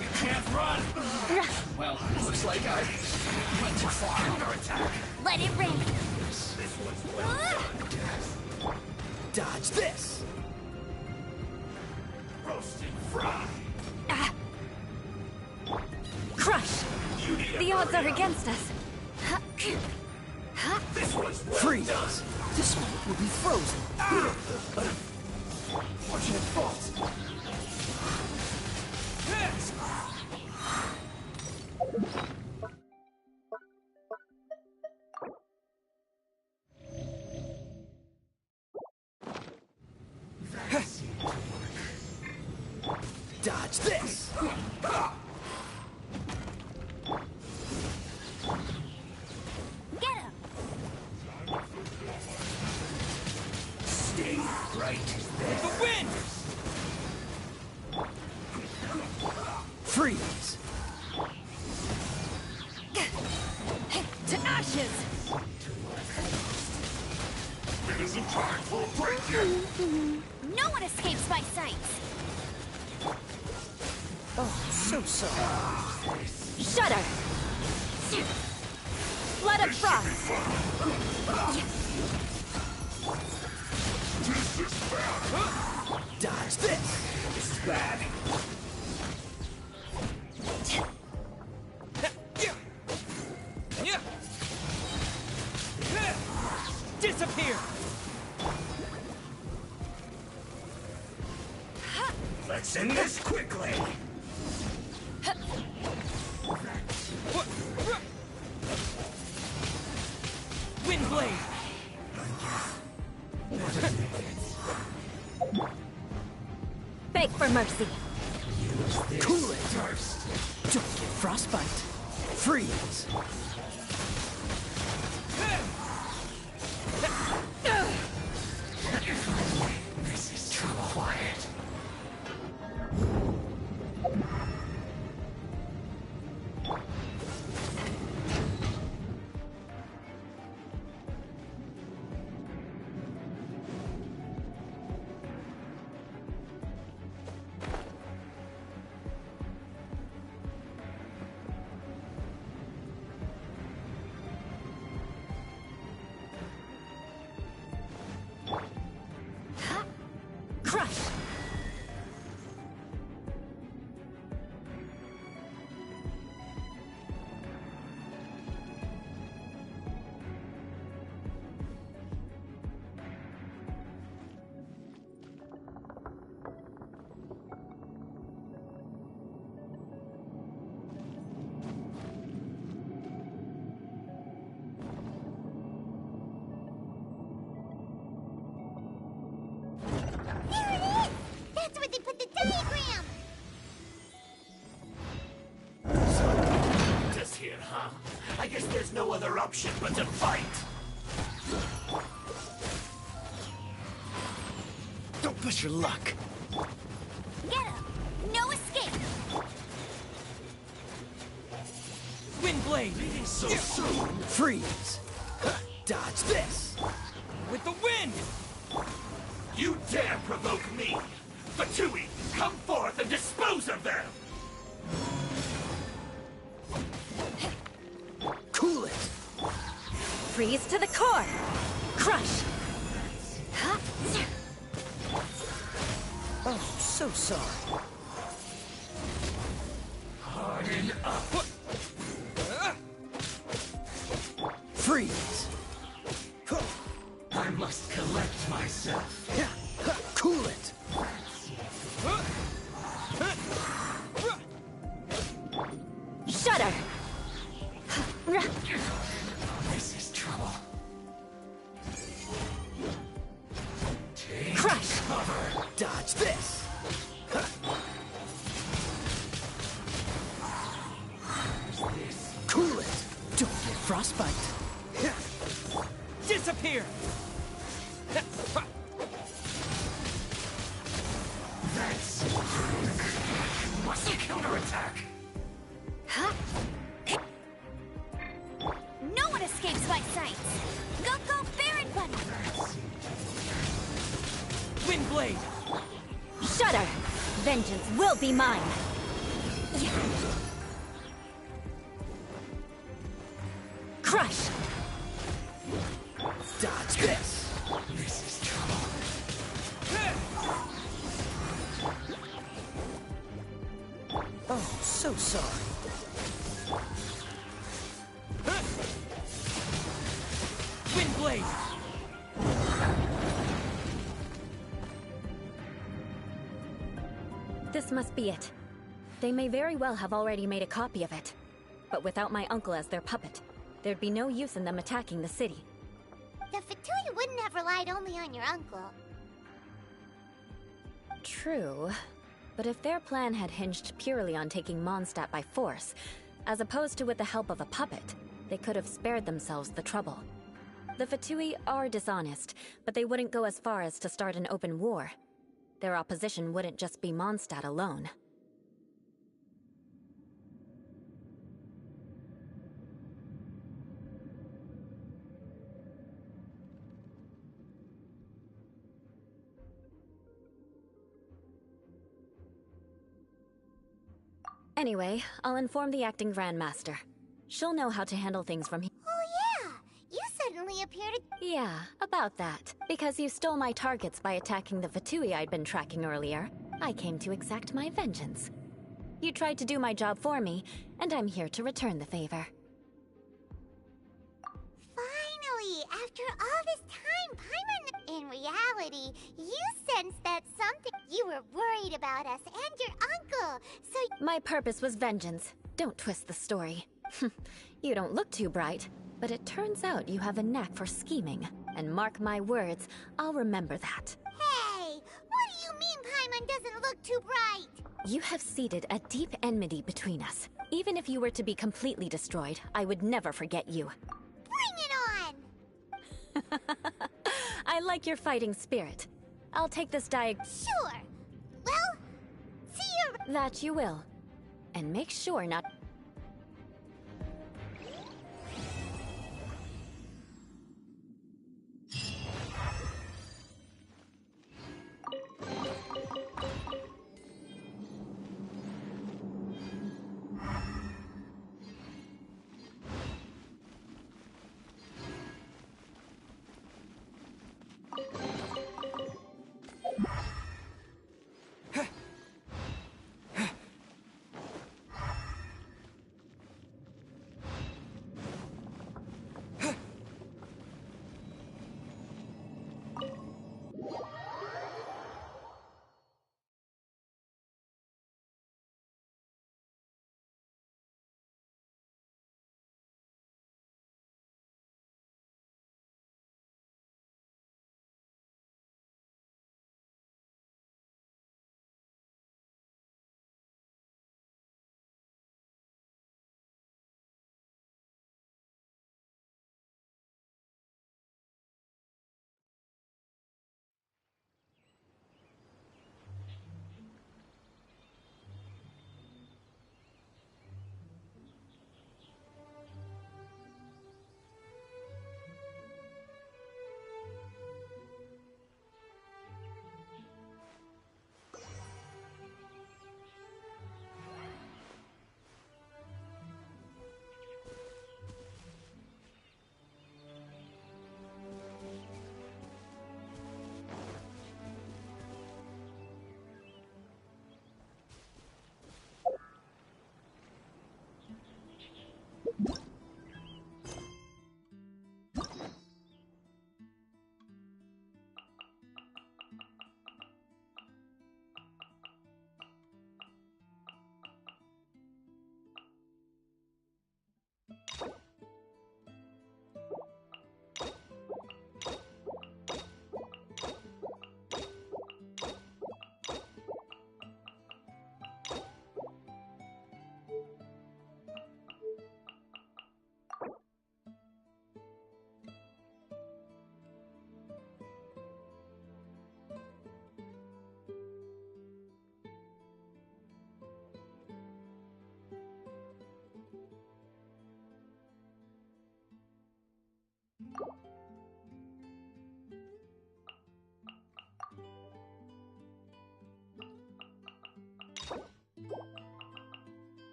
You can't run! Well, looks like I went too far. Counterattack! Let it rain. This was well done, Death. Dodge this! Roast and fry. Crush! The odds are against us. This was well Freeze! done. This one will be frozen. Fortunate fault. Dodge this! Get him! Stay right there. The wind! Freeze! To ashes! It isn't time for a break yet. No one escapes my sights! Oh, so sorry. Shudder! Flood of Frost! Dodge this! This is bad. Disappear! Let's end this quickly! Windblade! Beg for mercy! Cool it first! Don't get frostbite! Freeze! This is trouble. Quiet. Crush! There it is! That's where they put the diagram! Just here, huh? I guess there's no other option but to fight. Don't push your luck! Get him! No escape! Windblade! So soon? Freeze! Dodge this! With the wind! You dare provoke me! Fatui, come forth and dispose of them! Cool it! Freeze to the core! Crush! Oh, so sorry. Harden up! Freeze! I must collect myself. Cool it! Shudder! This is trouble. Take Crush! cover. Dodge this! Cool it! Don't get frostbite! Disappear! That's... Must counterattack. No one escapes my sights! Go, go, Baron Bunny! Windblade! Shudder! Vengeance will be mine! Crush! Dodge this! This is trouble. Oh, so sorry. Windblade! This must be it. They may very well have already made a copy of it. But without my uncle as their puppet, there'd be no use in them attacking the city. The Fatui wouldn't have relied only on your uncle. True. But if their plan had hinged purely on taking Mondstadt by force, as opposed to with the help of a puppet, they could have spared themselves the trouble. The Fatui are dishonest, but they wouldn't go as far as to start an open war. Their opposition wouldn't just be Mondstadt alone. Anyway, I'll inform the acting Grandmaster. She'll know how to handle things from here. Oh yeah! You suddenly appeared at— Yeah, about that. Because you stole my targets by attacking the Fatui I'd been tracking earlier, I came to exact my vengeance. You tried to do my job for me, and I'm here to return the favor. Finally! After all this time, Paimon— In reality, you sensed that something— You were worried about us and your uncle, so— My purpose was vengeance. Don't twist the story. You don't look too bright, but it turns out you have a knack for scheming. And mark my words, I'll remember that. Hey! What do you mean Paimon doesn't look too bright? You have seeded a deep enmity between us. Even if you were to be completely destroyed, I would never forget you. Bring it on! I like your fighting spirit. I'll take this Sure. Well, see you— That you will. And make sure not—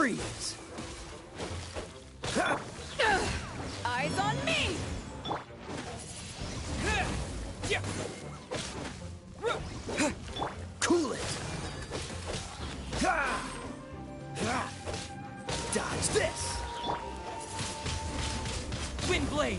Freeze! Eyes on me! Cool it! Dodge this! Wind blade!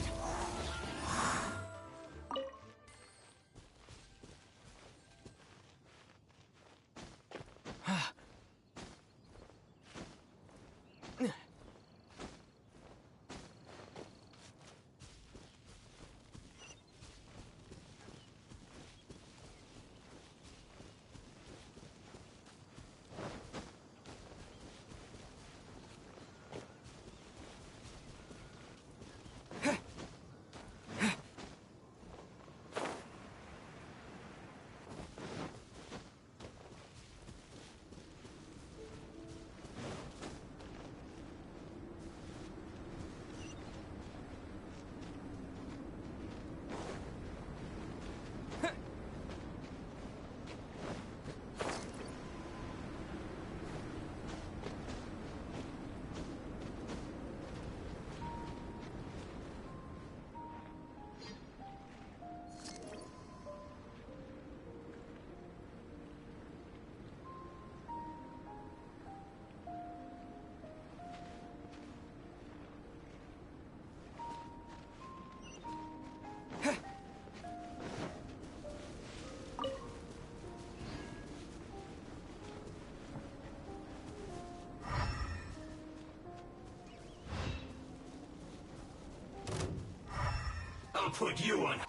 I'll put you on.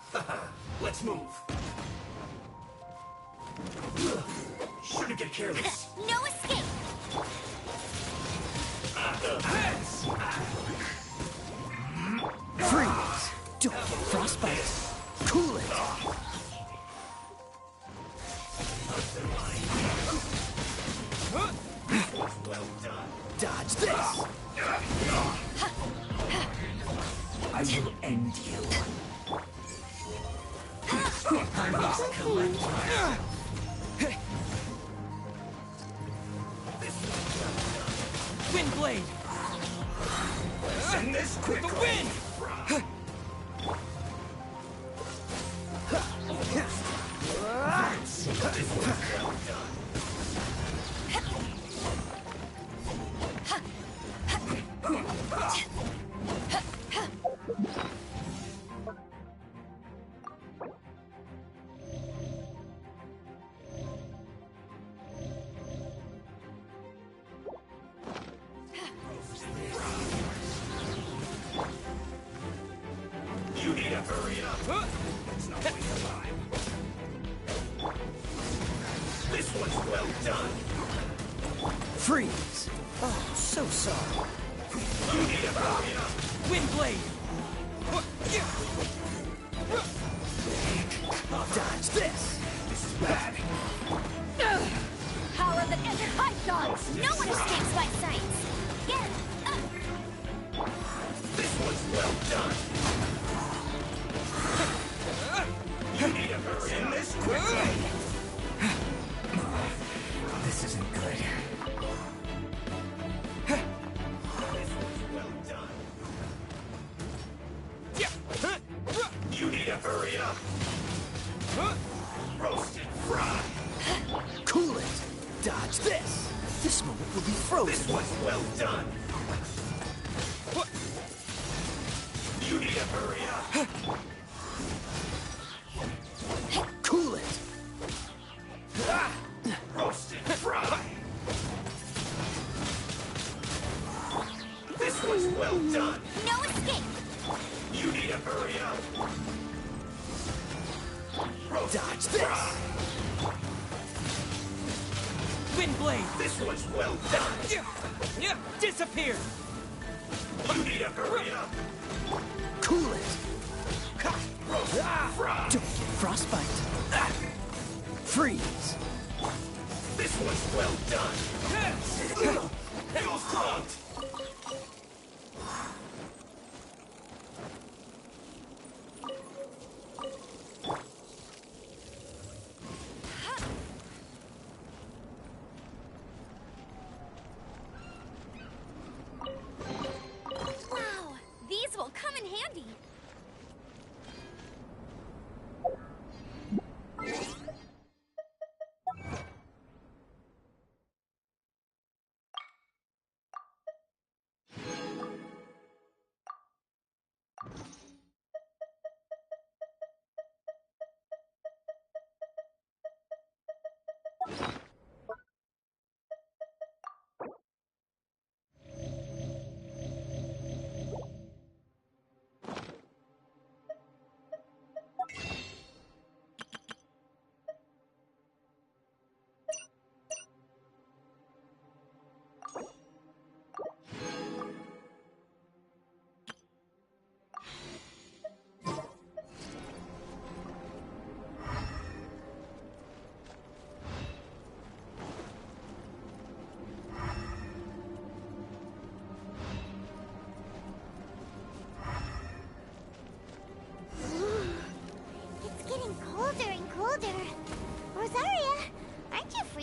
Let's move. Shouldn't get careless. No escape! Freeze! Don't get frostbite! Cool it! Well done. Dodge this! I will end you. I must collect my... Wind blade! Send this quick. The wind! You need to hurry up. It's not waste of time. This one's well done. Freeze! Oh, so sorry. You need to hurry up. Wind blade! Dodge this! This is bad. Power that entered Pythons! No one escapes my sights! Yeah. This one's well done. You need to hurry in this quickly. This isn't good. This one's well done. You need to hurry up. Roast and fry. Cool it! Dodge this! This moment will be frozen. This one's well done. You need to hurry up. Cool it! Roast and fry. This one's well done. No escape! You need to hurry up. Roast Dodge and this! fry. Wind blade! This one's well done. Disappear! You need to hurry up. Cool it! Roast and fry. Don't get frostbite! Freeze! This one's well done. You're caught.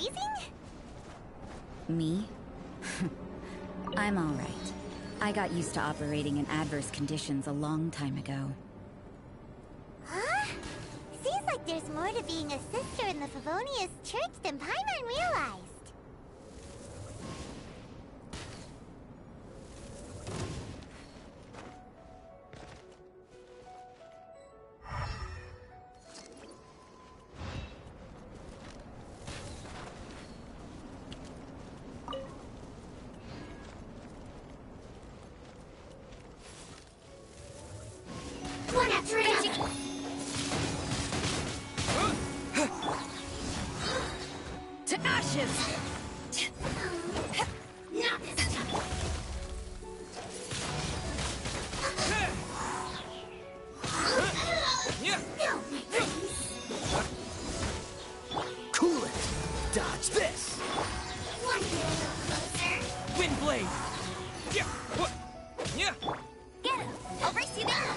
amazing? Me? I'm alright. I got used to operating in adverse conditions a long time ago. Huh? Seems like there's more to being a sister in the Favonius Church than Paimon realized. One after another. To ashes! Not this time. No, my friends. Cool it! Dodge this! One little closer. Windblade! Yeah! What? Yeah! Get him! I'll race you there!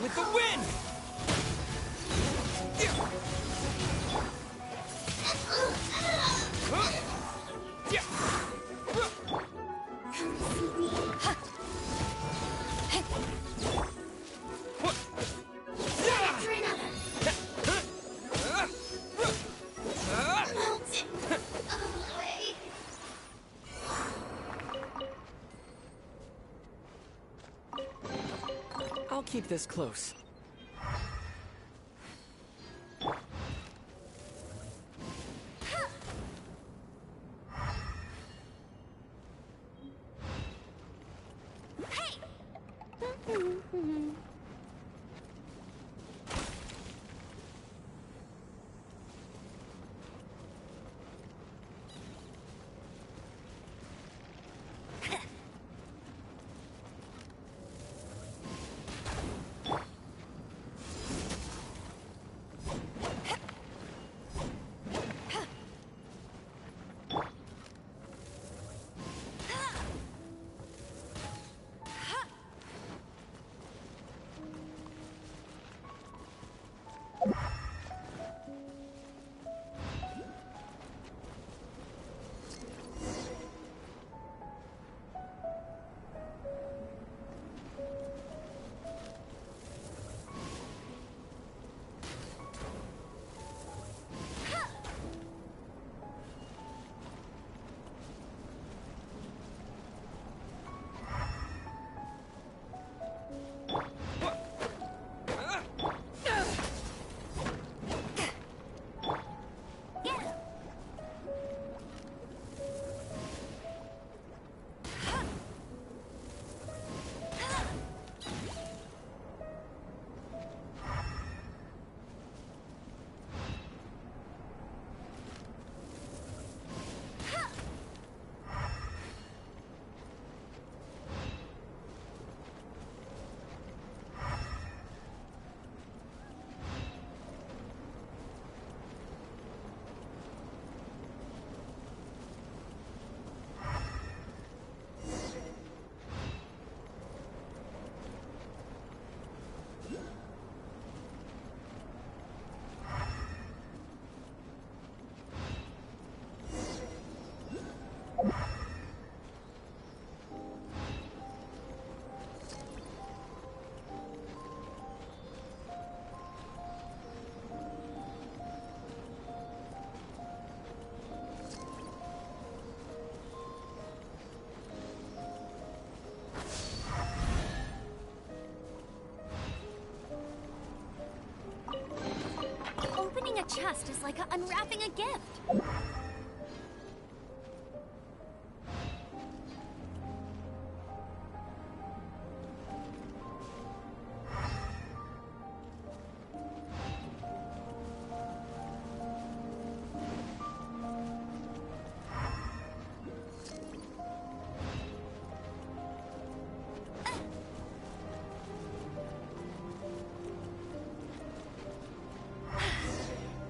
With the wind! I'll keep this close. Opening a chest is like unwrapping a gift.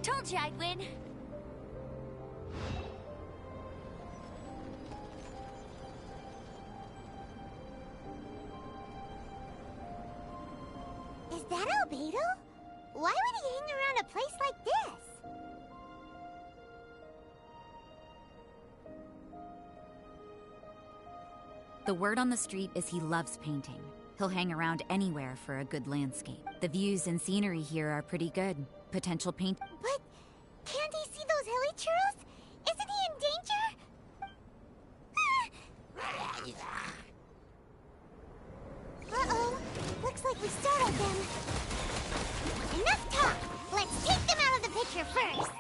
Told you I'd win. Is that Albedo? Why would he hang around a place like this? The word on the street is he loves painting. He'll hang around anywhere for a good landscape. The views and scenery here are pretty good. Potential paint. But can't he see those hilly churros? Isn't he in danger? Uh-oh. Looks like we startled them. Enough talk! Let's take them out of the picture first.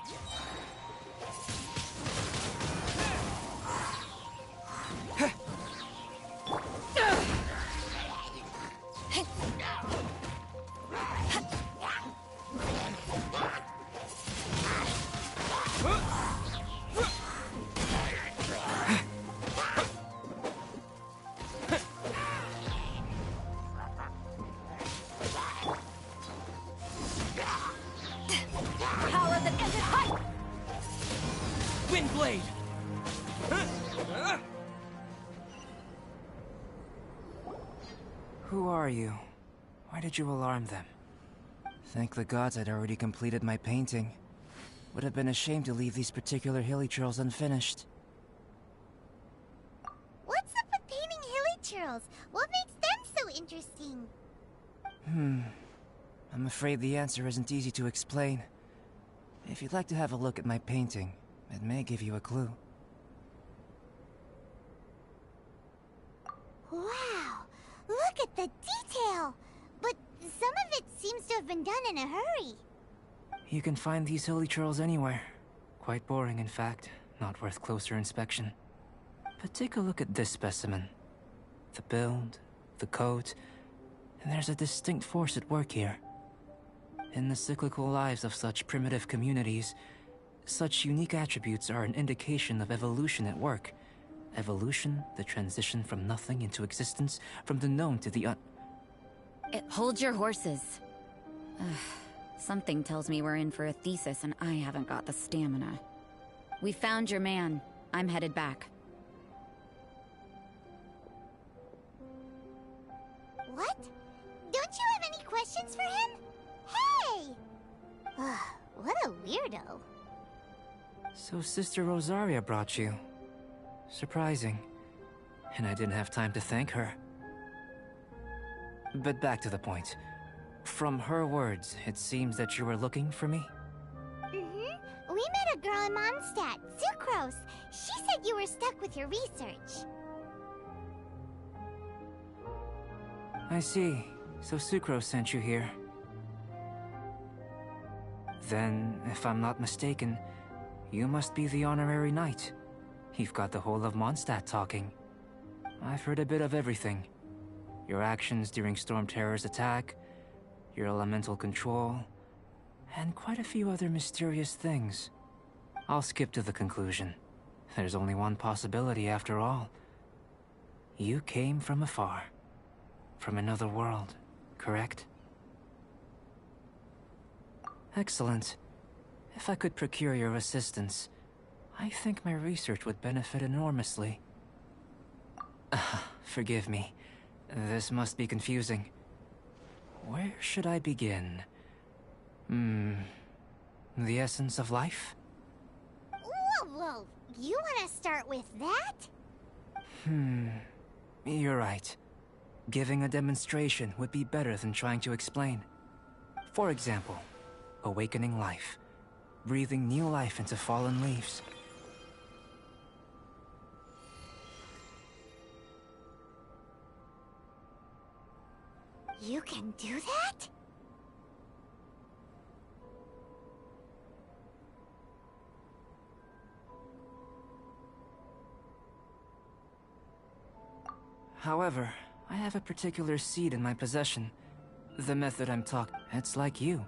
Windblade! Who are you? Why did you alarm them? Thank the gods I'd already completed my painting. Would have been a shame to leave these particular hilly churls unfinished. What's up with painting hilly churls? What makes them so interesting? I'm afraid the answer isn't easy to explain. If you'd like to have a look at my painting, it may give you a clue. Wow! Look at the detail! But some of it seems to have been done in a hurry. You can find these hilly churls anywhere. Quite boring, in fact. Not worth closer inspection. But take a look at this specimen. The build, the coat, and there's a distinct force at work here. In the cyclical lives of such primitive communities, such unique attributes are an indication of evolution at work. Evolution, the transition from nothing into existence, from the known to the Hold your horses. Something tells me we're in for a thesis and I haven't got the stamina. We found your man. I'm headed back. What? Don't you have any questions for him? Hey! What a weirdo. So Sister Rosaria brought you. Surprising. And I didn't have time to thank her. But back to the point. From her words, it seems that you were looking for me? Mm-hmm. We met a girl in Mondstadt, Sucrose. She said you were stuck with your research. I see. So Sucrose sent you here. Then, if I'm not mistaken, you must be the honorary knight. You've got the whole of Mondstadt talking. I've heard a bit of everything. Your actions during Storm Terror's attack, your elemental control, and quite a few other mysterious things. I'll skip to the conclusion. There's only one possibility after all. You came from afar. From another world, correct? Excellent. If I could procure your assistance, I think my research would benefit enormously. Forgive me. This must be confusing. Where should I begin? The essence of life? Whoa. You want to start with that? You're right. Giving a demonstration would be better than trying to explain. For example, awakening life. Breathing new life into fallen leaves. You can do that? However, I have a particular seed in my possession. The method I'm talking, it's like you,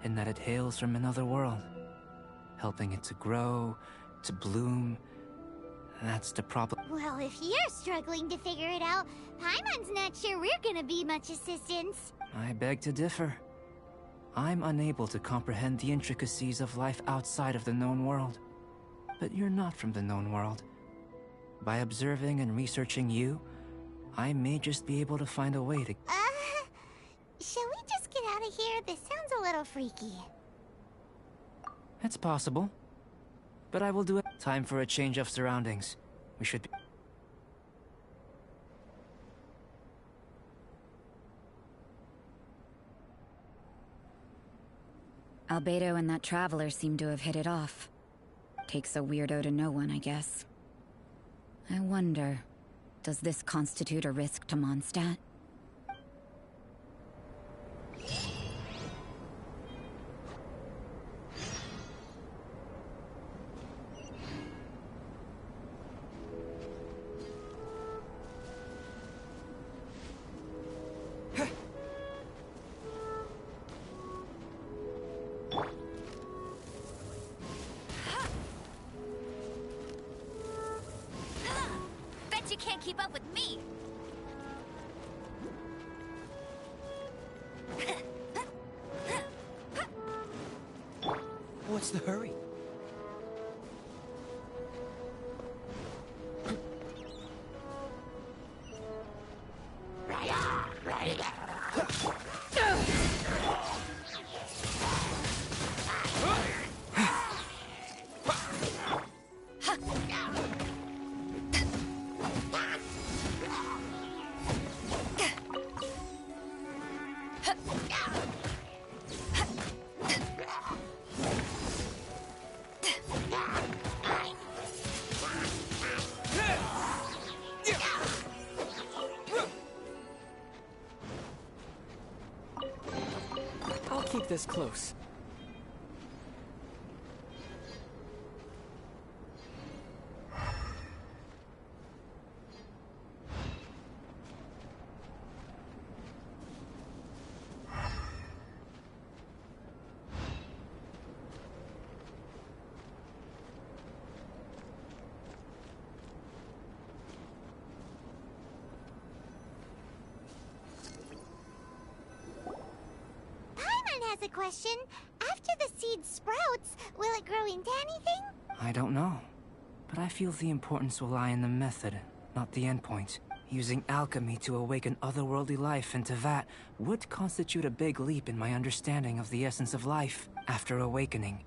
in that it hails from another world. Helping it to grow, to bloom. That's the problem. Well, if you're struggling to figure it out, Paimon's not sure we're gonna be much assistance. I beg to differ. I'm unable to comprehend the intricacies of life outside of the known world. But you're not from the known world. By observing and researching you, I may just be able to find a way to... Shall we just get out out of here? This sounds a little freaky. It's possible. But I will do it. Time for a change of surroundings. We should be... Albedo and that traveler seem to have hit it off. Takes a weirdo to know one, I guess. I wonder, does this constitute a risk to Mondstadt? Bet you can't keep up with me! What's the hurry? I'll keep this close. Has a question. After the seed sprouts, will it grow into anything? I don't know. But I feel the importance will lie in the method, not the endpoint. Using alchemy to awaken otherworldly life into that would constitute a big leap in my understanding of the essence of life. After awakening,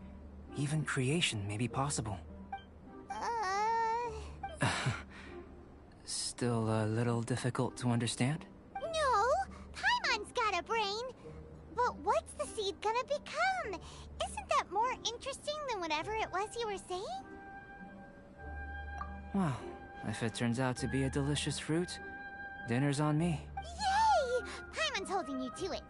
even creation may be possible. Still a little difficult to understand? No! Paimon's got a brain! But what's the seed gonna become? Isn't that more interesting than whatever it was you were saying? Well, if it turns out to be a delicious fruit, dinner's on me. Yay! Paimon's holding you to it.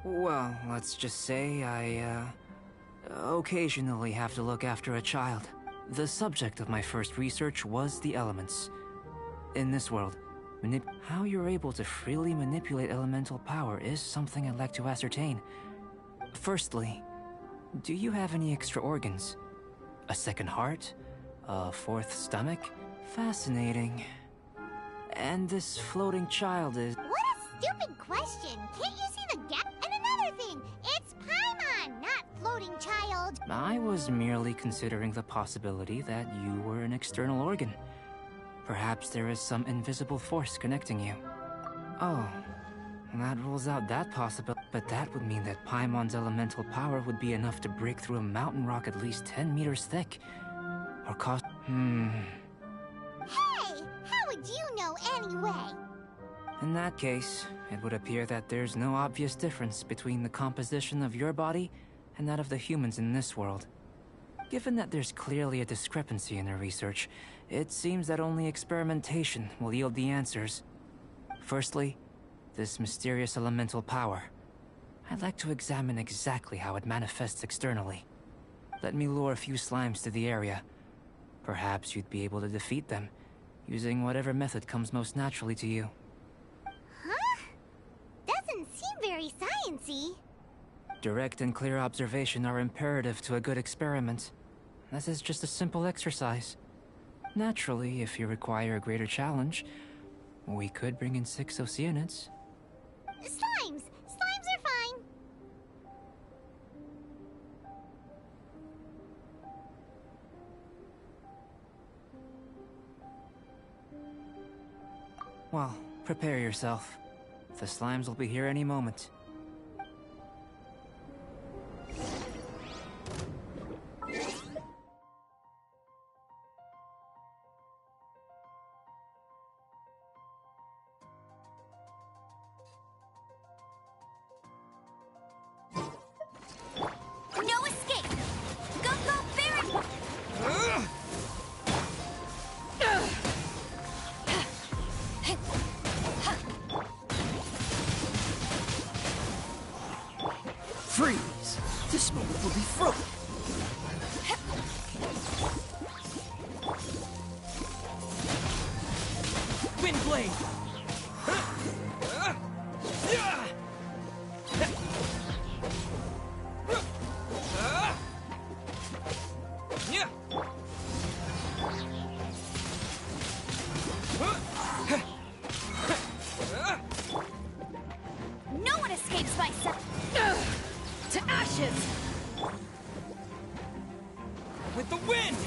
Well, let's just say I, occasionally have to look after a child. The subject of my first research was the elements. In this world, how you're able to freely manipulate elemental power is something I'd like to ascertain. Firstly, do you have any extra organs? A second heart? A fourth stomach? Fascinating. And this floating child is... What a stupid question! Can't you see the gap? And another thing, it's Paimon, not floating child! I was merely considering the possibility that you were an external organ. Perhaps there is some invisible force connecting you. Oh, that rules out that possibility. But that would mean that Paimon's elemental power would be enough to break through a mountain rock at least 10 meters thick. Or cost... Hey! How would you know anyway? In that case, it would appear that there's no obvious difference between the composition of your body and that of the humans in this world. Given that there's clearly a discrepancy in their research, it seems that only experimentation will yield the answers. Firstly, this mysterious elemental power. I'd like to examine exactly how it manifests externally. Let me lure a few slimes to the area. Perhaps you'd be able to defeat them, using whatever method comes most naturally to you. Huh? Doesn't seem very sciencey. Direct and clear observation are imperative to a good experiment. This is just a simple exercise. Naturally, if you require a greater challenge, we could bring in 6 Oceanids. Slimes! Slimes are fine! Well, Prepare yourself. The slimes will be here any moment. No escape! Go, go, Baron! Freeze! This moment will be frozen. Windblade! No one escapes my sight! To ashes! With the wind!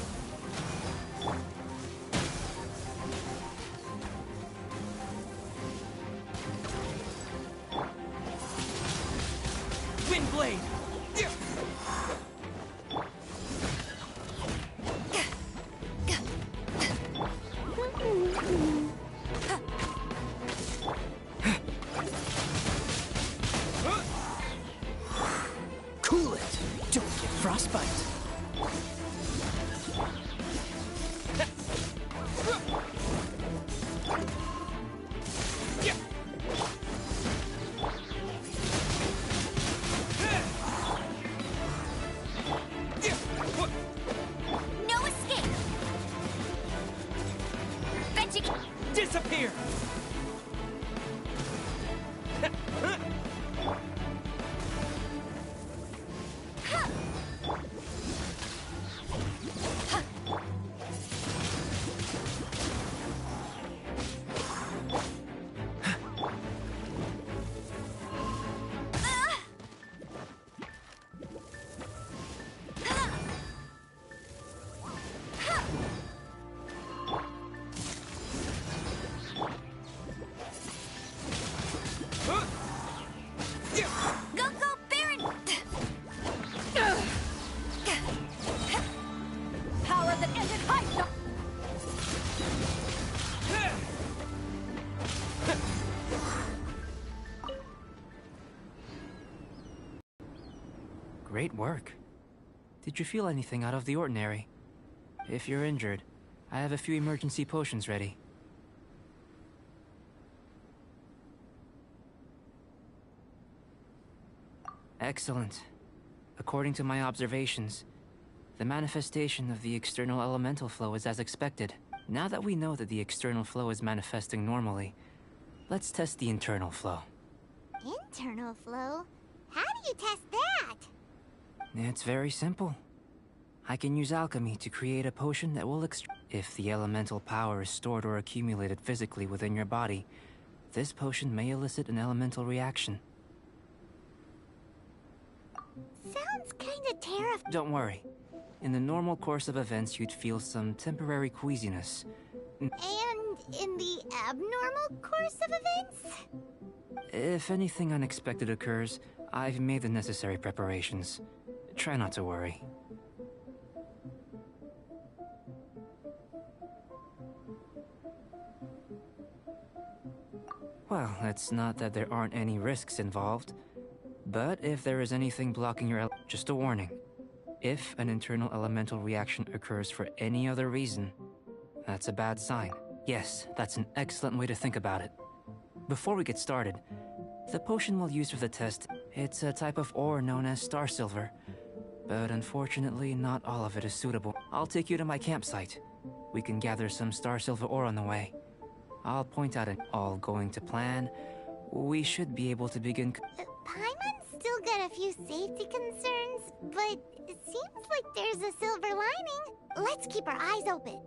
Windblade! Cool it! Don't get frostbite. No escape! Veggie... Disappear! Go, go, Baron! Power that ended high... Great work. Did you feel anything out of the ordinary? If you're injured, I have a few emergency potions ready. Excellent. According to my observations, the manifestation of the external elemental flow is as expected. Now that we know that the external flow is manifesting normally, let's test the internal flow. Internal flow? How do you test that? It's very simple. I can use alchemy to create a potion that will if the elemental power is stored or accumulated physically within your body, this potion may elicit an elemental reaction. Sounds kinda terrifying. Don't worry. In the normal course of events, you'd feel some temporary queasiness. And in the abnormal course of events? If anything unexpected occurs, I've made the necessary preparations. Try not to worry. Well, it's not that there aren't any risks involved. But if there is anything blocking your just a warning. If an internal elemental reaction occurs for any other reason, that's a bad sign. Yes, that's an excellent way to think about it. Before we get started, the potion we'll use for the test, it's a type of ore known as star silver. But unfortunately, not all of it is suitable. I'll take you to my campsite. We can gather some star silver ore on the way. I'll point out it all going to plan. We should be able to begin... Paimon's still got a few safety concerns, but it seems like there's a silver lining. Let's keep our eyes open.